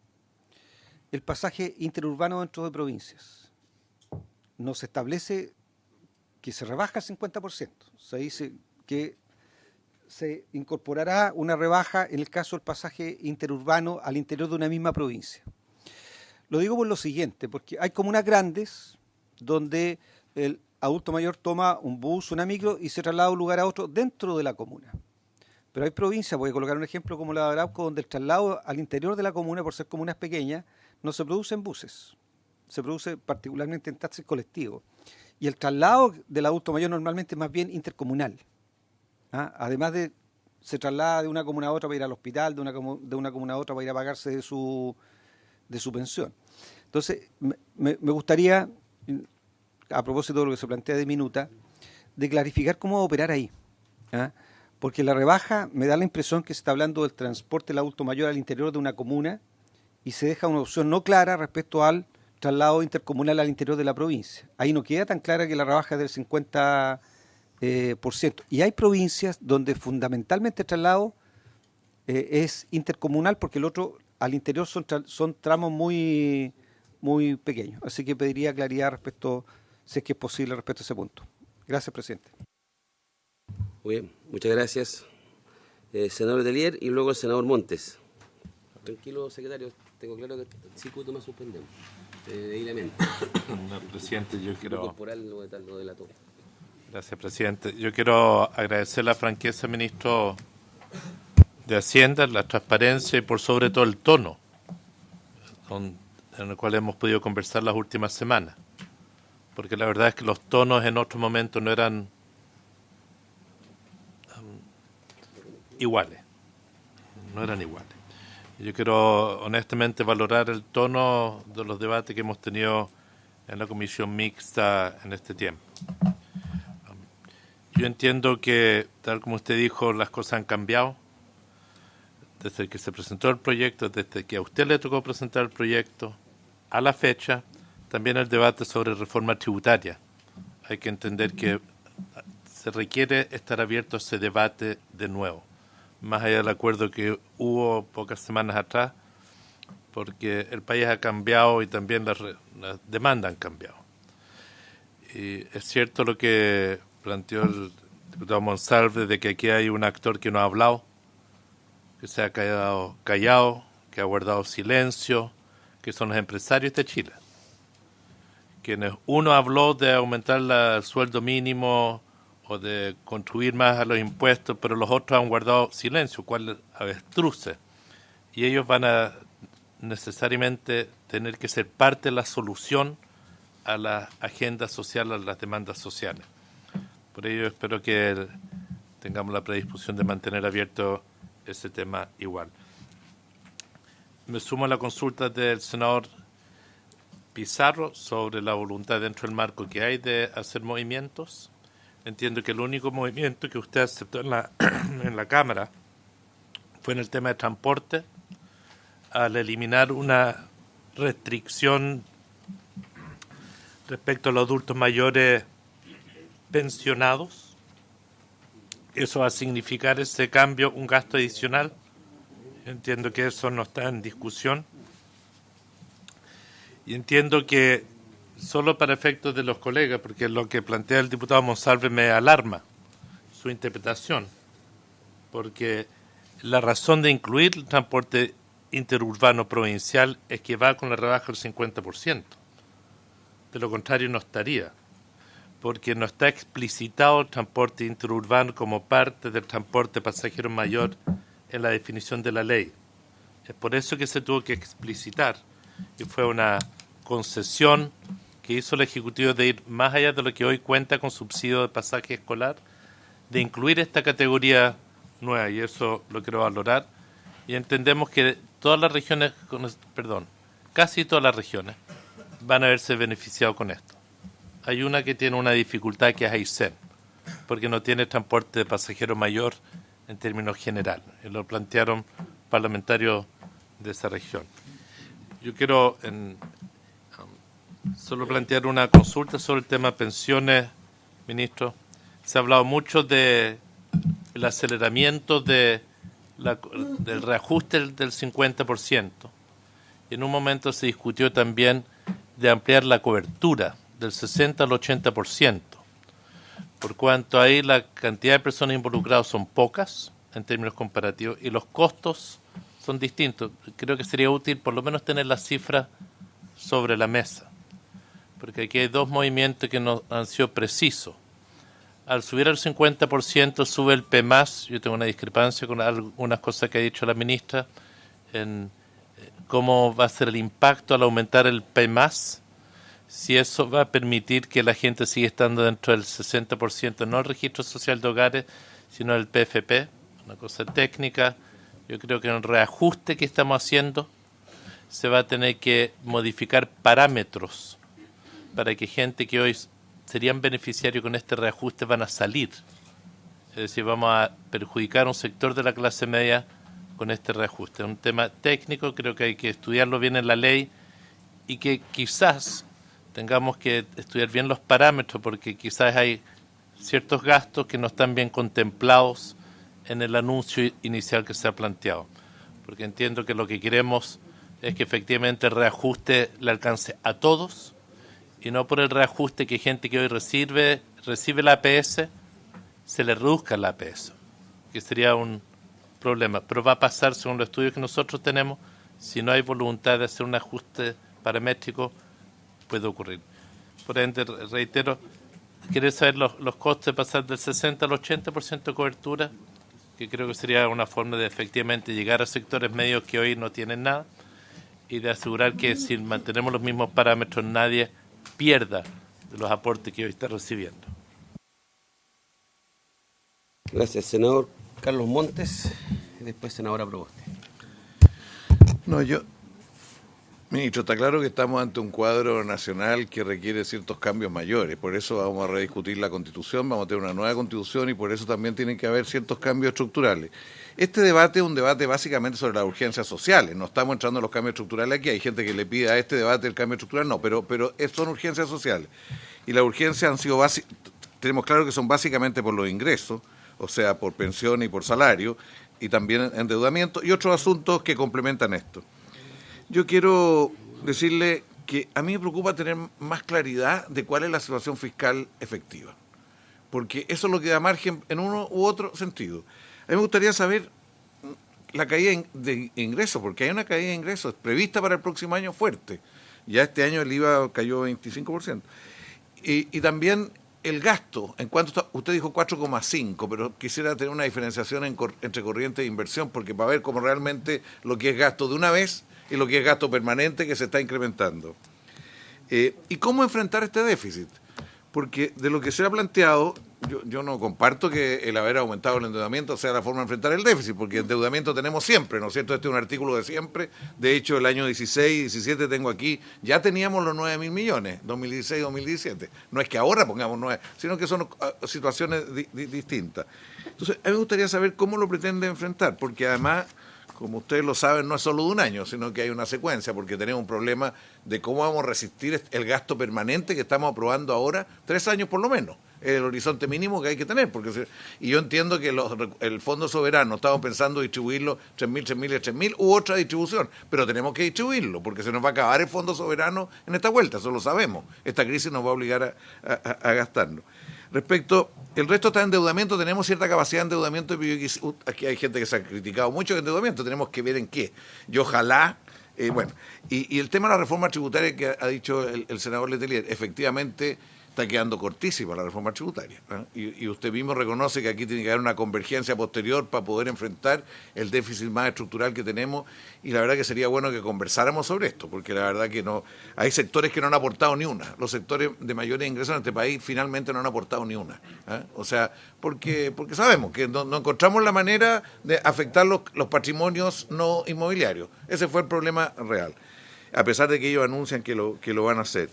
el pasaje interurbano dentro de provincias. No se establece que se rebaja el 50%. Se dice que se incorporará una rebaja en el caso del pasaje interurbano al interior de una misma provincia. Lo digo por lo siguiente, porque hay comunas grandes donde el adulto mayor toma un bus, una micro y se traslada de un lugar a otro dentro de la comuna. Pero hay provincias, voy a colocar un ejemplo como la de Arauco, donde el traslado al interior de la comuna, por ser comunas pequeñas, no se produce en buses, se produce particularmente en taxis colectivos. Y el traslado del adulto mayor normalmente es más bien intercomunal. Además de, se traslada de una comuna a otra para ir al hospital, de una comuna a otra para ir a pagarse de su pensión. Entonces, me gustaría, a propósito de lo que se plantea de minuta, de clarificar cómo va a operar ahí. Porque la rebaja me da la impresión que se está hablando del transporte del adulto mayor al interior de una comuna y se deja una opción no clara respecto al traslado intercomunal al interior de la provincia. Ahí no queda tan clara que la rebaja es del 50%. Y hay provincias donde fundamentalmente el traslado es intercomunal, porque el otro al interior son tramos muy, muy pequeños. Así que pediría claridad respecto, si es que es posible, respecto a ese punto. Gracias, presidente. Muy bien, muchas gracias. Senador Delier y luego el senador Montes. Tranquilo, secretario, tengo claro que el circuito me suspendemos. No, presidente, yo quiero... Corporal lo delató. Gracias, presidente. Yo quiero agradecer la franqueza, ministro de Hacienda, la transparencia y por sobre todo el tono en el cual hemos podido conversar las últimas semanas. Porque la verdad es que los tonos en otro momento no eran iguales. No eran iguales. Yo quiero honestamente valorar el tono de los debates que hemos tenido en la comisión mixta en este tiempo. Yo entiendo que, tal como usted dijo, las cosas han cambiado desde que se presentó el proyecto, desde que a usted le tocó presentar el proyecto, a la fecha, también el debate sobre reforma tributaria. Hay que entender que se requiere estar abierto a ese debate de nuevo, más allá del acuerdo que hubo pocas semanas atrás, porque el país ha cambiado y también las demandas han cambiado. Y es cierto lo que planteó el diputado Monsalve, de que aquí hay un actor que no ha hablado, que se ha quedado callado, que ha guardado silencio, que son los empresarios de Chile. Quienes uno habló de aumentar el sueldo mínimo o de construir más a los impuestos, pero los otros han guardado silencio, cual avestruces. Y ellos van a necesariamente tener que ser parte de la solución a la agenda social, a las demandas sociales. Por ello espero que tengamos la predisposición de mantener abierto ese tema igual. Me sumo a la consulta del senador Pizarro sobre la voluntad dentro del marco que hay de hacer movimientos. Entiendo que el único movimiento que usted aceptó en la Cámara fue en el tema de transporte, al eliminar una restricción respecto a los adultos mayores pensionados. Eso va a significar ese cambio, un gasto adicional. Entiendo que eso no está en discusión. Y entiendo que solo para efectos de los colegas, porque lo que plantea el diputado Monsalve me alarma, su interpretación, porque la razón de incluir el transporte interurbano provincial es que va con la rebaja del 50%. De lo contrario no estaría, porque no está explicitado el transporte interurbano como parte del transporte pasajero mayor en la definición de la ley. Es por eso que se tuvo que explicitar, y fue una concesión que hizo el Ejecutivo de ir más allá de lo que hoy cuenta con subsidio de pasaje escolar, de incluir esta categoría nueva, y eso lo quiero valorar. Y entendemos que todas las regiones, casi todas las regiones van a verse beneficiados con esto. Hay una que tiene una dificultad, que es Aysén, porque no tiene transporte de pasajero mayor en términos generales. Y lo plantearon parlamentarios de esa región. Yo quiero solo plantear una consulta sobre el tema pensiones, ministro. Se ha hablado mucho del aceleramiento del reajuste del 50%. Y en un momento se discutió también de ampliar la cobertura del 60 al 80%, por cuanto ahí la cantidad de personas involucradas son pocas en términos comparativos y los costos son distintos. Creo que sería útil por lo menos tener las cifras sobre la mesa, porque aquí hay dos movimientos que no han sido precisos. Al subir al 50% sube el PMAS. Yo tengo una discrepancia con algunas cosas que ha dicho la ministra en cómo va a ser el impacto al aumentar el PMAS, si eso va a permitir que la gente siga estando dentro del 60%, no el registro social de hogares, sino el PFP, una cosa técnica. Yo creo que en el reajuste que estamos haciendo se va a tener que modificar parámetros para que gente que hoy serían beneficiarios con este reajuste van a salir. Es decir, vamos a perjudicar a un sector de la clase media con este reajuste. Es un tema técnico, creo que hay que estudiarlo bien en la ley y que quizás tengamos que estudiar bien los parámetros, porque quizás hay ciertos gastos que no están bien contemplados en el anuncio inicial que se ha planteado. Porque entiendo que lo que queremos es que efectivamente el reajuste le alcance a todos y no por el reajuste que gente que hoy recibe la APS, se le reduzca la APS, que sería un problema. Pero va a pasar, según los estudios que nosotros tenemos, si no hay voluntad de hacer un ajuste paramétrico, puede ocurrir. Por ende, reitero, ¿quieres saber los costos de pasar del 60 al 80% de cobertura? Que creo que sería una forma de efectivamente llegar a sectores medios que hoy no tienen nada y de asegurar que si mantenemos los mismos parámetros nadie pierda de los aportes que hoy está recibiendo. Gracias, senador Carlos Montes. Y después, senadora Proboste. No, ministro, está claro que estamos ante un cuadro nacional que requiere ciertos cambios mayores. Por eso vamos a rediscutir la Constitución, vamos a tener una nueva Constitución y por eso también tienen que haber ciertos cambios estructurales. Este debate es un debate básicamente sobre las urgencias sociales. No estamos entrando en los cambios estructurales aquí. Hay gente que le pide a este debate el cambio estructural. No, pero son urgencias sociales. Y las urgencias han sido tenemos claro que son básicamente por los ingresos, o sea, por pensión y por salario, y también endeudamiento, y otros asuntos que complementan esto. Yo quiero decirle que a mí me preocupa tener más claridad de cuál es la situación fiscal efectiva, porque eso es lo que da margen en uno u otro sentido. A mí me gustaría saber la caída de ingresos, porque hay una caída de ingresos prevista para el próximo año fuerte. Ya este año el IVA cayó 25%. Y también el gasto, en cuanto está, usted dijo 4,5, pero quisiera tener una diferenciación entre corriente e inversión, porque para ver cómo realmente lo que es gasto de una vez y lo que es gasto permanente que se está incrementando. ¿Y cómo enfrentar este déficit? Porque de lo que se ha planteado, yo no comparto que el haber aumentado el endeudamiento sea la forma de enfrentar el déficit, porque endeudamiento tenemos siempre, ¿no es cierto? Este es un artículo de siempre. De hecho, el año 16 y 17 tengo aquí, ya teníamos los 9.000 millones, 2016-2017. No es que ahora pongamos 9, sino que son situaciones distintas. Entonces, a mí me gustaría saber cómo lo pretende enfrentar, porque además, como ustedes lo saben, no es solo de un año, sino que hay una secuencia, porque tenemos un problema de cómo vamos a resistir el gasto permanente que estamos aprobando ahora, 3 años por lo menos, es el horizonte mínimo que hay que tener. Y yo entiendo que el Fondo Soberano, estamos pensando distribuirlo 3.000, 3.000 y 3.000 u otra distribución, pero tenemos que distribuirlo, porque se nos va a acabar el Fondo Soberano en esta vuelta, eso lo sabemos. Esta crisis nos va a obligar a gastarlo. Respecto, el resto está en endeudamiento, tenemos cierta capacidad de endeudamiento, aquí hay gente que se ha criticado mucho el endeudamiento, tenemos que ver en qué. Yo ojalá, y el tema de la reforma tributaria que ha dicho el senador Letelier, efectivamente está quedando cortísima la reforma tributaria, ¿eh? Y usted mismo reconoce que aquí tiene que haber una convergencia posterior para poder enfrentar el déficit más estructural que tenemos, y la verdad que sería bueno que conversáramos sobre esto, porque la verdad que no hay sectores que no han aportado ni una. Los sectores de mayores ingresos en este país finalmente no han aportado ni una, ¿eh? O sea, porque sabemos que no encontramos la manera de afectar los patrimonios no inmobiliarios. Ese fue el problema real, a pesar de que ellos anuncian que lo van a hacer.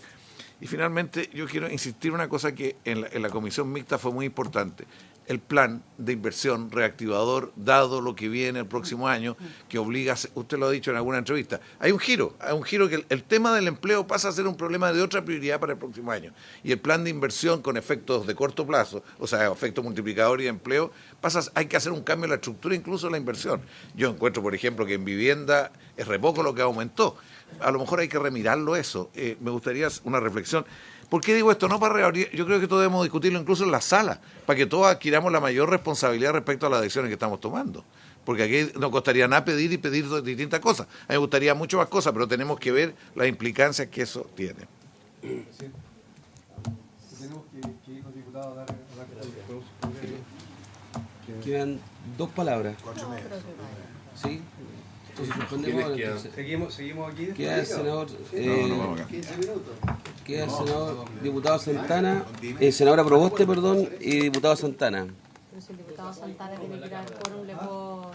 Y finalmente yo quiero insistir en una cosa que en la comisión mixta fue muy importante. El plan de inversión reactivador, dado lo que viene el próximo año, que obliga, usted lo ha dicho en alguna entrevista, hay un giro que el tema del empleo pasa a ser un problema de otra prioridad para el próximo año. Y el plan de inversión con efectos de corto plazo, o sea, efecto multiplicador y de empleo, hay que hacer un cambio en la estructura, incluso en la inversión. Yo encuentro, por ejemplo, que en vivienda es re poco lo que aumentó. A lo mejor hay que remirarlo eso. Me gustaría una reflexión. ¿Por qué digo esto? No para reabrir, yo creo que todos debemos discutirlo incluso en la sala, para que todos adquiramos la mayor responsabilidad respecto a las decisiones que estamos tomando. Porque aquí nos costaría nada pedir y pedir distintas cosas. A mí me gustaría mucho más cosas, pero tenemos que ver las implicancias que eso tiene. Quedan 2 palabras. ¿Sí? Entonces suspendemos. Seguimos aquí. Queda el senador. 15 minutos. Queda el senador diputado Santana, senadora Proboste, perdón, y diputado Santana. Pero si el diputado Santana tiene que ir al quórum, le puedo.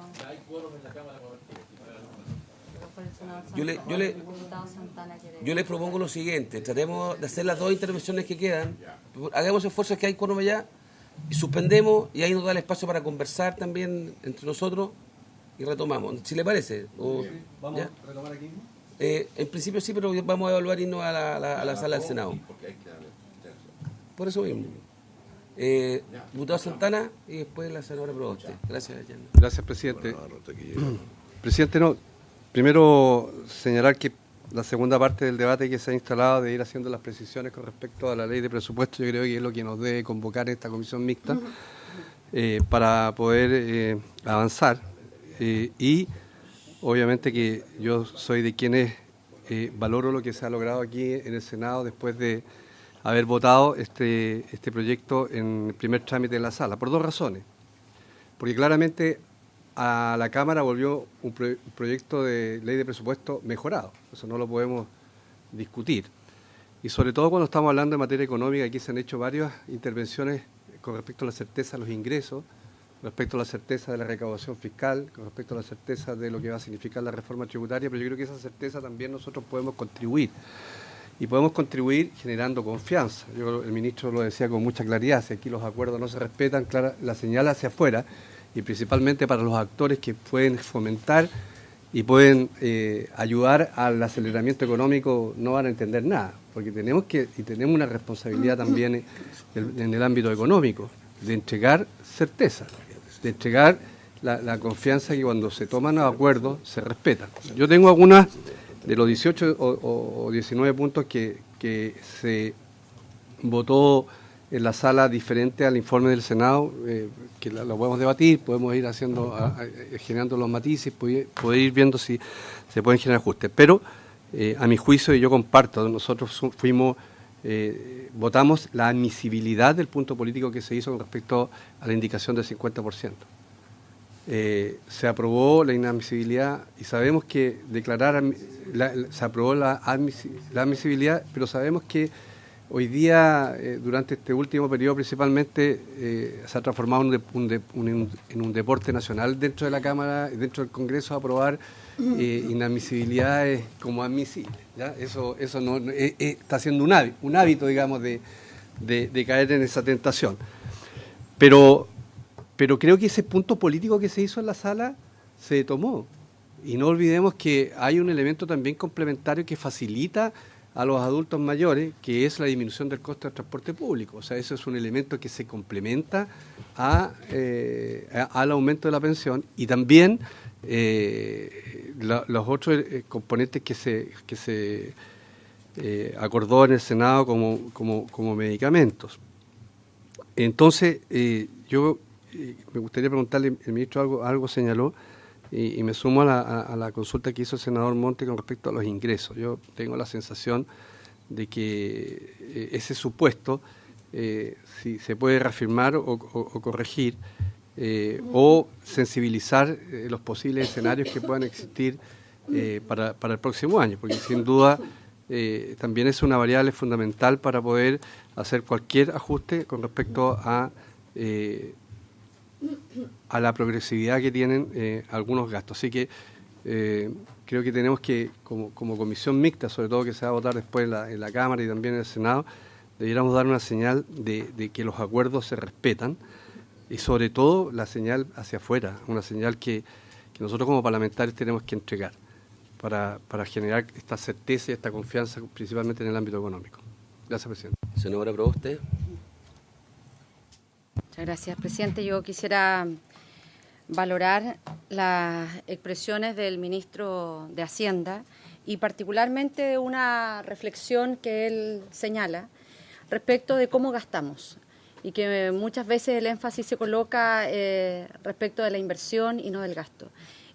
Yo les propongo lo siguiente: tratemos de hacer las 2 intervenciones que quedan, hagamos esfuerzos que hay quórum allá, y suspendemos, y ahí nos da el espacio para conversar también entre nosotros. Y retomamos, si le parece. ¿Vamos a retomar aquí? En principio sí, pero vamos a evaluar irnos a la sala del Senado. Por eso mismo. Diputado Santana y después la senadora Proboste. Gracias, Jan. Gracias, presidente. Presidente, primero señalar que la segunda parte del debate que se ha instalado de ir haciendo las precisiones con respecto a la ley de presupuesto, yo creo que es lo que nos debe convocar en esta comisión mixta para poder avanzar. Y obviamente que yo soy de quienes valoro lo que se ha logrado aquí en el Senado después de haber votado este proyecto en el primer trámite en la sala, por 2 razones. Porque claramente a la Cámara volvió un proyecto de ley de presupuesto mejorado, eso no lo podemos discutir. Y sobre todo cuando estamos hablando de materia económica, aquí se han hecho varias intervenciones con respecto a la certeza de los ingresos, respecto a la certeza de la recaudación fiscal, con respecto a la certeza de lo que va a significar la reforma tributaria, pero yo creo que esa certeza también nosotros podemos contribuir. Y podemos contribuir generando confianza. El ministro lo decía con mucha claridad, si aquí los acuerdos no se respetan, la señal hacia afuera, y principalmente para los actores que pueden fomentar y pueden ayudar al aceleramiento económico, no van a entender nada, porque tenemos una responsabilidad también en el ámbito económico, de entregar certeza, de entregar la confianza que cuando se toman los acuerdos se respetan. Yo tengo algunas de los 18 o 19 puntos que se votó en la sala diferente al informe del Senado, que lo podemos debatir, podemos ir generando los matices, poder ir viendo si se pueden generar ajustes. Pero a mi juicio, y yo comparto, nosotros votamos la admisibilidad del punto político que se hizo con respecto a la indicación del 50%. Se aprobó la inadmisibilidad y sabemos que se aprobó la admisibilidad, pero sabemos que hoy día, durante este último periodo principalmente, se ha transformado en un deporte nacional dentro de la Cámara, dentro del Congreso, aprobar inadmisibilidades como admisibles. ¿Ya? Eso no, está siendo un hábito, digamos, de caer en esa tentación. Pero creo que ese punto político que se hizo en la sala se tomó. Y no olvidemos que hay un elemento también complementario que facilita a los adultos mayores, que es la disminución del costo del transporte público. O sea, eso es un elemento que se complementa al aumento de la pensión, y también los otros componentes que se acordó en el Senado como medicamentos. Entonces, yo me gustaría preguntarle, el ministro algo señaló, y me sumo a la consulta que hizo el senador Monte con respecto a los ingresos. Yo tengo la sensación de que ese supuesto, si se puede reafirmar o corregir, o sensibilizar los posibles escenarios que puedan existir para el próximo año, porque sin duda también es una variable fundamental para poder hacer cualquier ajuste con respecto a la progresividad que tienen algunos gastos. Así que creo que tenemos que, como comisión mixta, sobre todo que se va a votar después en la Cámara y también en el Senado, debiéramos dar una señal de que los acuerdos se respetan, y sobre todo la señal hacia afuera, una señal que nosotros como parlamentarios tenemos que entregar para generar esta certeza y esta confianza, principalmente en el ámbito económico. Gracias, presidente. Senadora Proboste. Muchas gracias, presidente. Yo quisiera valorar las expresiones del ministro de Hacienda y particularmente una reflexión que él señala respecto de cómo gastamos, y que muchas veces el énfasis se coloca respecto de la inversión y no del gasto.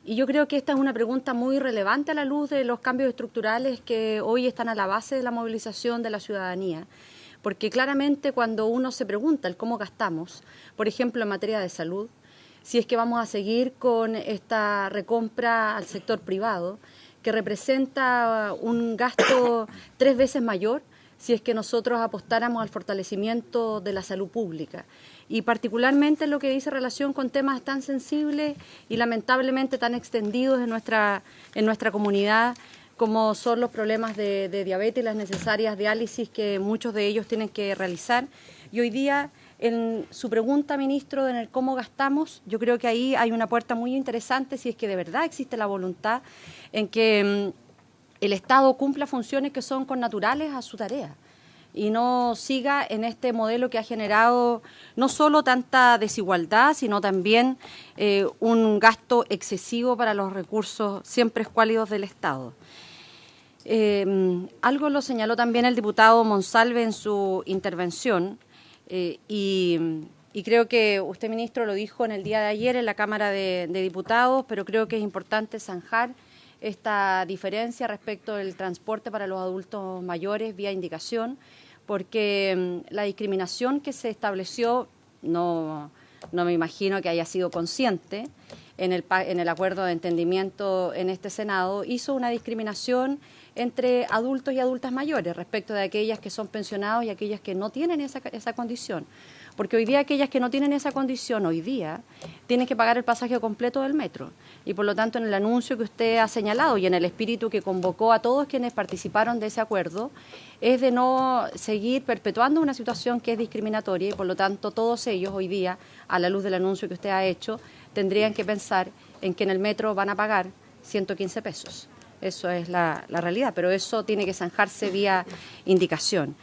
Y yo creo que esta es una pregunta muy relevante a la luz de los cambios estructurales que hoy están a la base de la movilización de la ciudadanía. Porque claramente cuando uno se pregunta el cómo gastamos, por ejemplo en materia de salud, si es que vamos a seguir con esta recompra al sector privado, que representa un gasto 3 veces mayor si es que nosotros apostáramos al fortalecimiento de la salud pública. Y particularmente en lo que dice relación con temas tan sensibles y lamentablemente tan extendidos en nuestra comunidad, como son los problemas de diabetes y las necesarias diálisis que muchos de ellos tienen que realizar. Y hoy día, en su pregunta, ministro, en el cómo gastamos, yo creo que ahí hay una puerta muy interesante si es que de verdad existe la voluntad en que el Estado cumpla funciones que son connaturales a su tarea y no siga en este modelo que ha generado no solo tanta desigualdad, sino también un gasto excesivo para los recursos siempre escuálidos del Estado. Algo lo señaló también el diputado Monsalve en su intervención y creo que usted, ministro, lo dijo en el día de ayer en la Cámara de Diputados, pero creo que es importante zanjar esta diferencia respecto del transporte para los adultos mayores vía indicación, porque la discriminación que se estableció, no me imagino que haya sido consciente en el acuerdo de entendimiento en este Senado, hizo una discriminación entre adultos y adultas mayores respecto de aquellas que son pensionados y aquellas que no tienen esa condición. porque hoy día aquellas que no tienen esa condición, hoy día, tienen que pagar el pasaje completo del metro. Y por lo tanto, en el anuncio que usted ha señalado y en el espíritu que convocó a todos quienes participaron de ese acuerdo, es de no seguir perpetuando una situación que es discriminatoria y por lo tanto todos ellos hoy día, a la luz del anuncio que usted ha hecho, tendrían que pensar en que en el metro van a pagar 115 pesos. Eso es la realidad, pero eso tiene que zanjarse vía indicación.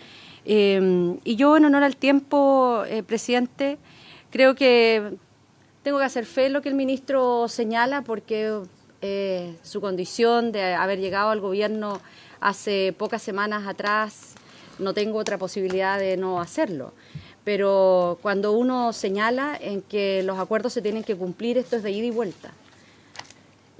Y yo, en honor al tiempo, presidente, creo que tengo que hacer fe en lo que el ministro señala, porque su condición de haber llegado al gobierno hace pocas semanas atrás, no tengo otra posibilidad de no hacerlo. Pero cuando uno señala en que los acuerdos se tienen que cumplir, esto es de ida y vuelta.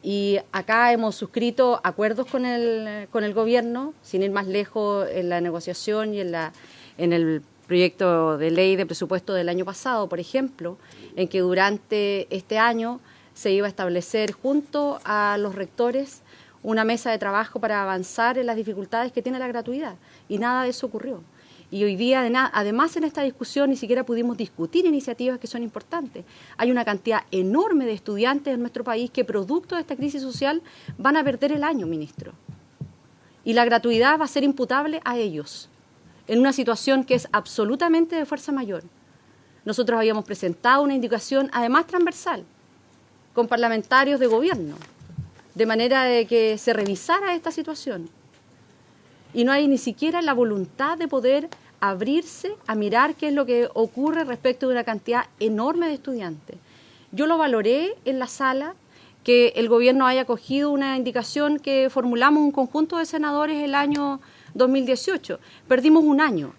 Y acá hemos suscrito acuerdos con el gobierno, sin ir más lejos en la negociación y en el proyecto de ley de presupuesto del año pasado, por ejemplo, en que durante este año se iba a establecer junto a los rectores una mesa de trabajo para avanzar en las dificultades que tiene la gratuidad. Y nada de eso ocurrió. Y hoy día, además, en esta discusión ni siquiera pudimos discutir iniciativas que son importantes. Hay una cantidad enorme de estudiantes en nuestro país que, producto de esta crisis social, van a perder el año, ministro. Y la gratuidad va a ser imputable a ellos, en una situación que es absolutamente de fuerza mayor. Nosotros habíamos presentado una indicación, además transversal, con parlamentarios de gobierno, de manera de que se revisara esta situación. Y no hay ni siquiera la voluntad de poder abrirse a mirar qué es lo que ocurre respecto de una cantidad enorme de estudiantes. Yo lo valoré en la sala, que el gobierno haya cogido una indicación que formulamos un conjunto de senadores el año 2018. Perdimos un año,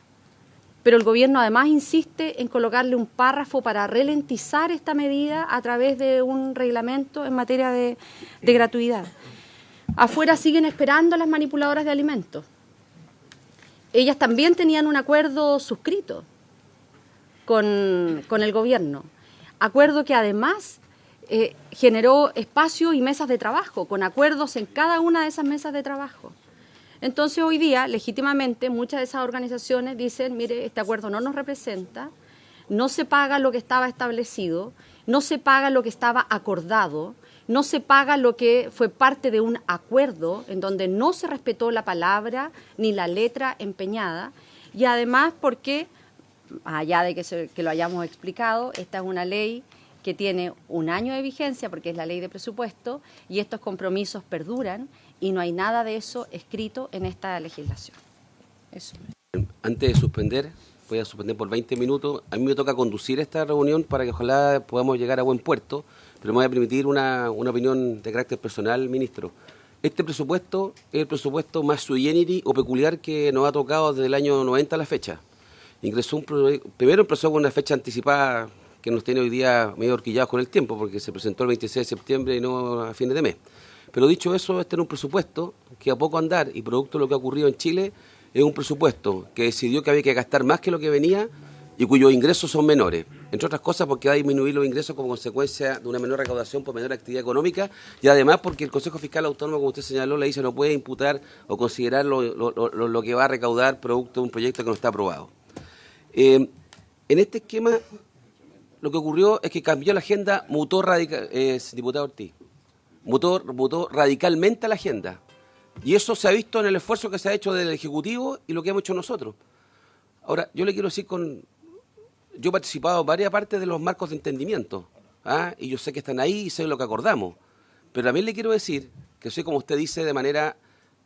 pero el gobierno además insiste en colocarle un párrafo para ralentizar esta medida a través de un reglamento en materia de gratuidad. Afuera siguen esperando las manipuladoras de alimentos. Ellas también tenían un acuerdo suscrito con el gobierno, acuerdo que además generó espacio y mesas de trabajo, con acuerdos en cada una de esas mesas de trabajo. Entonces hoy día, legítimamente, muchas de esas organizaciones dicen, mire, este acuerdo no nos representa, no se paga lo que estaba establecido, no se paga lo que estaba acordado, no se paga lo que fue parte de un acuerdo en donde no se respetó la palabra ni la letra empeñada, y además porque, allá de que lo hayamos explicado, esta es una ley que tiene un año de vigencia porque es la ley de presupuesto y estos compromisos perduran y no hay nada de eso escrito en esta legislación. Eso. Antes de suspender, voy a suspender por 20 minutos. A mí me toca conducir esta reunión para que ojalá podamos llegar a buen puerto, pero me voy a permitir una opinión de carácter personal, ministro. Este presupuesto es el presupuesto más sui generis o peculiar que nos ha tocado desde el año 90 a la fecha. Primero empezó con una fecha anticipada que nos tiene hoy día medio horquillados con el tiempo, porque se presentó el 26 de septiembre y no a fines de mes. Pero dicho eso, este era un presupuesto que a poco andar y producto de lo que ha ocurrido en Chile, es un presupuesto que decidió que había que gastar más que lo que venía y cuyos ingresos son menores. Entre otras cosas porque va a disminuir los ingresos como consecuencia de una menor recaudación por menor actividad económica y además porque el Consejo Fiscal Autónomo, como usted señaló, le dice no puede imputar o considerar lo que va a recaudar producto de un proyecto que no está aprobado. En este esquema, lo que ocurrió es que cambió la agenda, diputado Ortiz, mutó radicalmente la agenda. Y eso se ha visto en el esfuerzo que se ha hecho del Ejecutivo y lo que hemos hecho nosotros. Ahora, yo le quiero decir yo he participado en varias partes de los marcos de entendimiento, y yo sé que están ahí y sé lo que acordamos. Pero también le quiero decir que sé como usted dice de manera,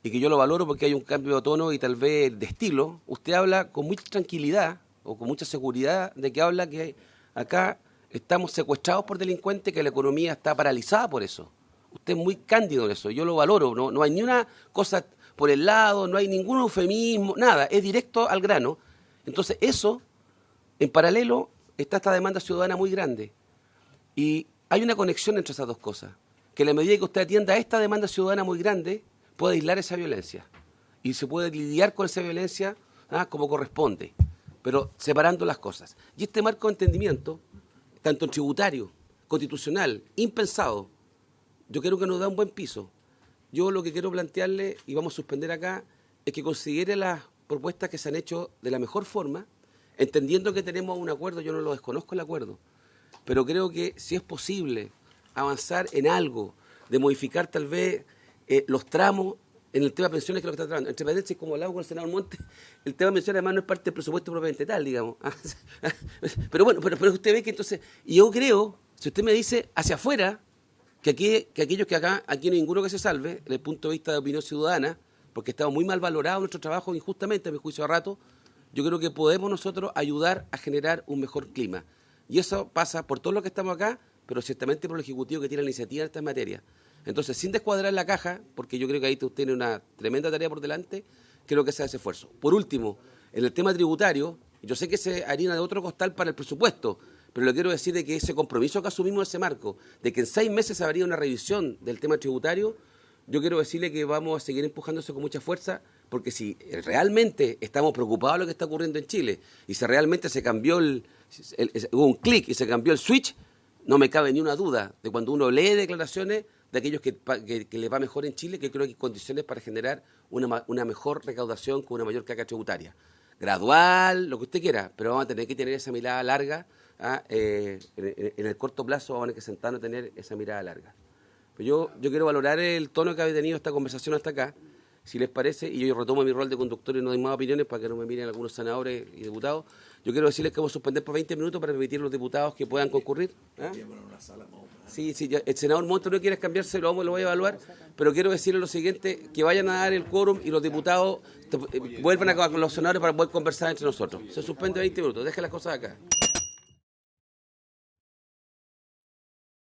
y que yo lo valoro porque hay un cambio de tono y tal vez de estilo, usted habla con mucha tranquilidad o con mucha seguridad de que habla que acá estamos secuestrados por delincuentes, que la economía está paralizada por eso. Usted es muy cándido en eso, yo lo valoro, no hay ni una cosa por el lado, no hay ningún eufemismo, nada, es directo al grano. Entonces eso, en paralelo, está esta demanda ciudadana muy grande. Y hay una conexión entre esas dos cosas, que a la medida que usted atienda a esta demanda ciudadana muy grande, puede aislar esa violencia. Y se puede lidiar con esa violencia como corresponde, pero separando las cosas. Y este marco de entendimiento, tanto en tributario, constitucional, impensado, yo creo que nos da un buen piso. Yo lo que quiero plantearle, y vamos a suspender acá, es que considere las propuestas que se han hecho de la mejor forma, entendiendo que tenemos un acuerdo, yo no lo desconozco el acuerdo, pero creo que si es posible avanzar en algo, de modificar tal vez los tramos en el tema de pensiones, que es lo que está tratando. Entre paréntesis, como hablamos con el senador Montes, el tema de pensiones además no es parte del presupuesto propiamente tal, digamos. Pero bueno, pero usted ve que entonces, y yo creo, si usted me dice hacia afuera, que aquellos que acá, aquí no hay ninguno que se salve, desde el punto de vista de opinión ciudadana, porque estamos muy mal valorados nuestro trabajo injustamente, a mi juicio a rato, yo creo que podemos nosotros ayudar a generar un mejor clima. Y eso pasa por todos los que estamos acá, pero ciertamente por el Ejecutivo que tiene la iniciativa en estas materias. Entonces, sin descuadrar la caja, porque yo creo que ahí usted tiene una tremenda tarea por delante, creo que se hace ese esfuerzo. Por último, en el tema tributario, yo sé que se harina de otro costal para el presupuesto, pero le quiero decir de que ese compromiso que asumimos en ese marco, de que en 6 meses habría una revisión del tema tributario, yo quiero decirle que vamos a seguir empujándose con mucha fuerza, porque si realmente estamos preocupados de lo que está ocurriendo en Chile, y si realmente se cambió hubo un clic y se cambió el switch, no me cabe ni una duda de cuando uno lee declaraciones de aquellos que les va mejor en Chile, que creo que hay condiciones para generar una mejor recaudación con una mayor carga tributaria. Gradual, lo que usted quiera, pero vamos a tener que tener esa mirada larga. En el corto plazo vamos a tener que sentarnos a tener esa mirada larga. Pero yo quiero valorar el tono que ha tenido esta conversación hasta acá, si les parece, y yo retomo mi rol de conductor y no doy más opiniones para que no me miren algunos senadores y diputados. Yo quiero decirles que vamos a suspender por 20 minutos para permitir a los diputados que puedan concurrir. Sí, el senador Montes no quiere cambiarse, lo voy a evaluar, pero quiero decirles lo siguiente, que vayan a dar el quórum y los diputados vuelvan a con los senadores para poder conversar entre nosotros. Se suspende 20 minutos, dejen las cosas acá.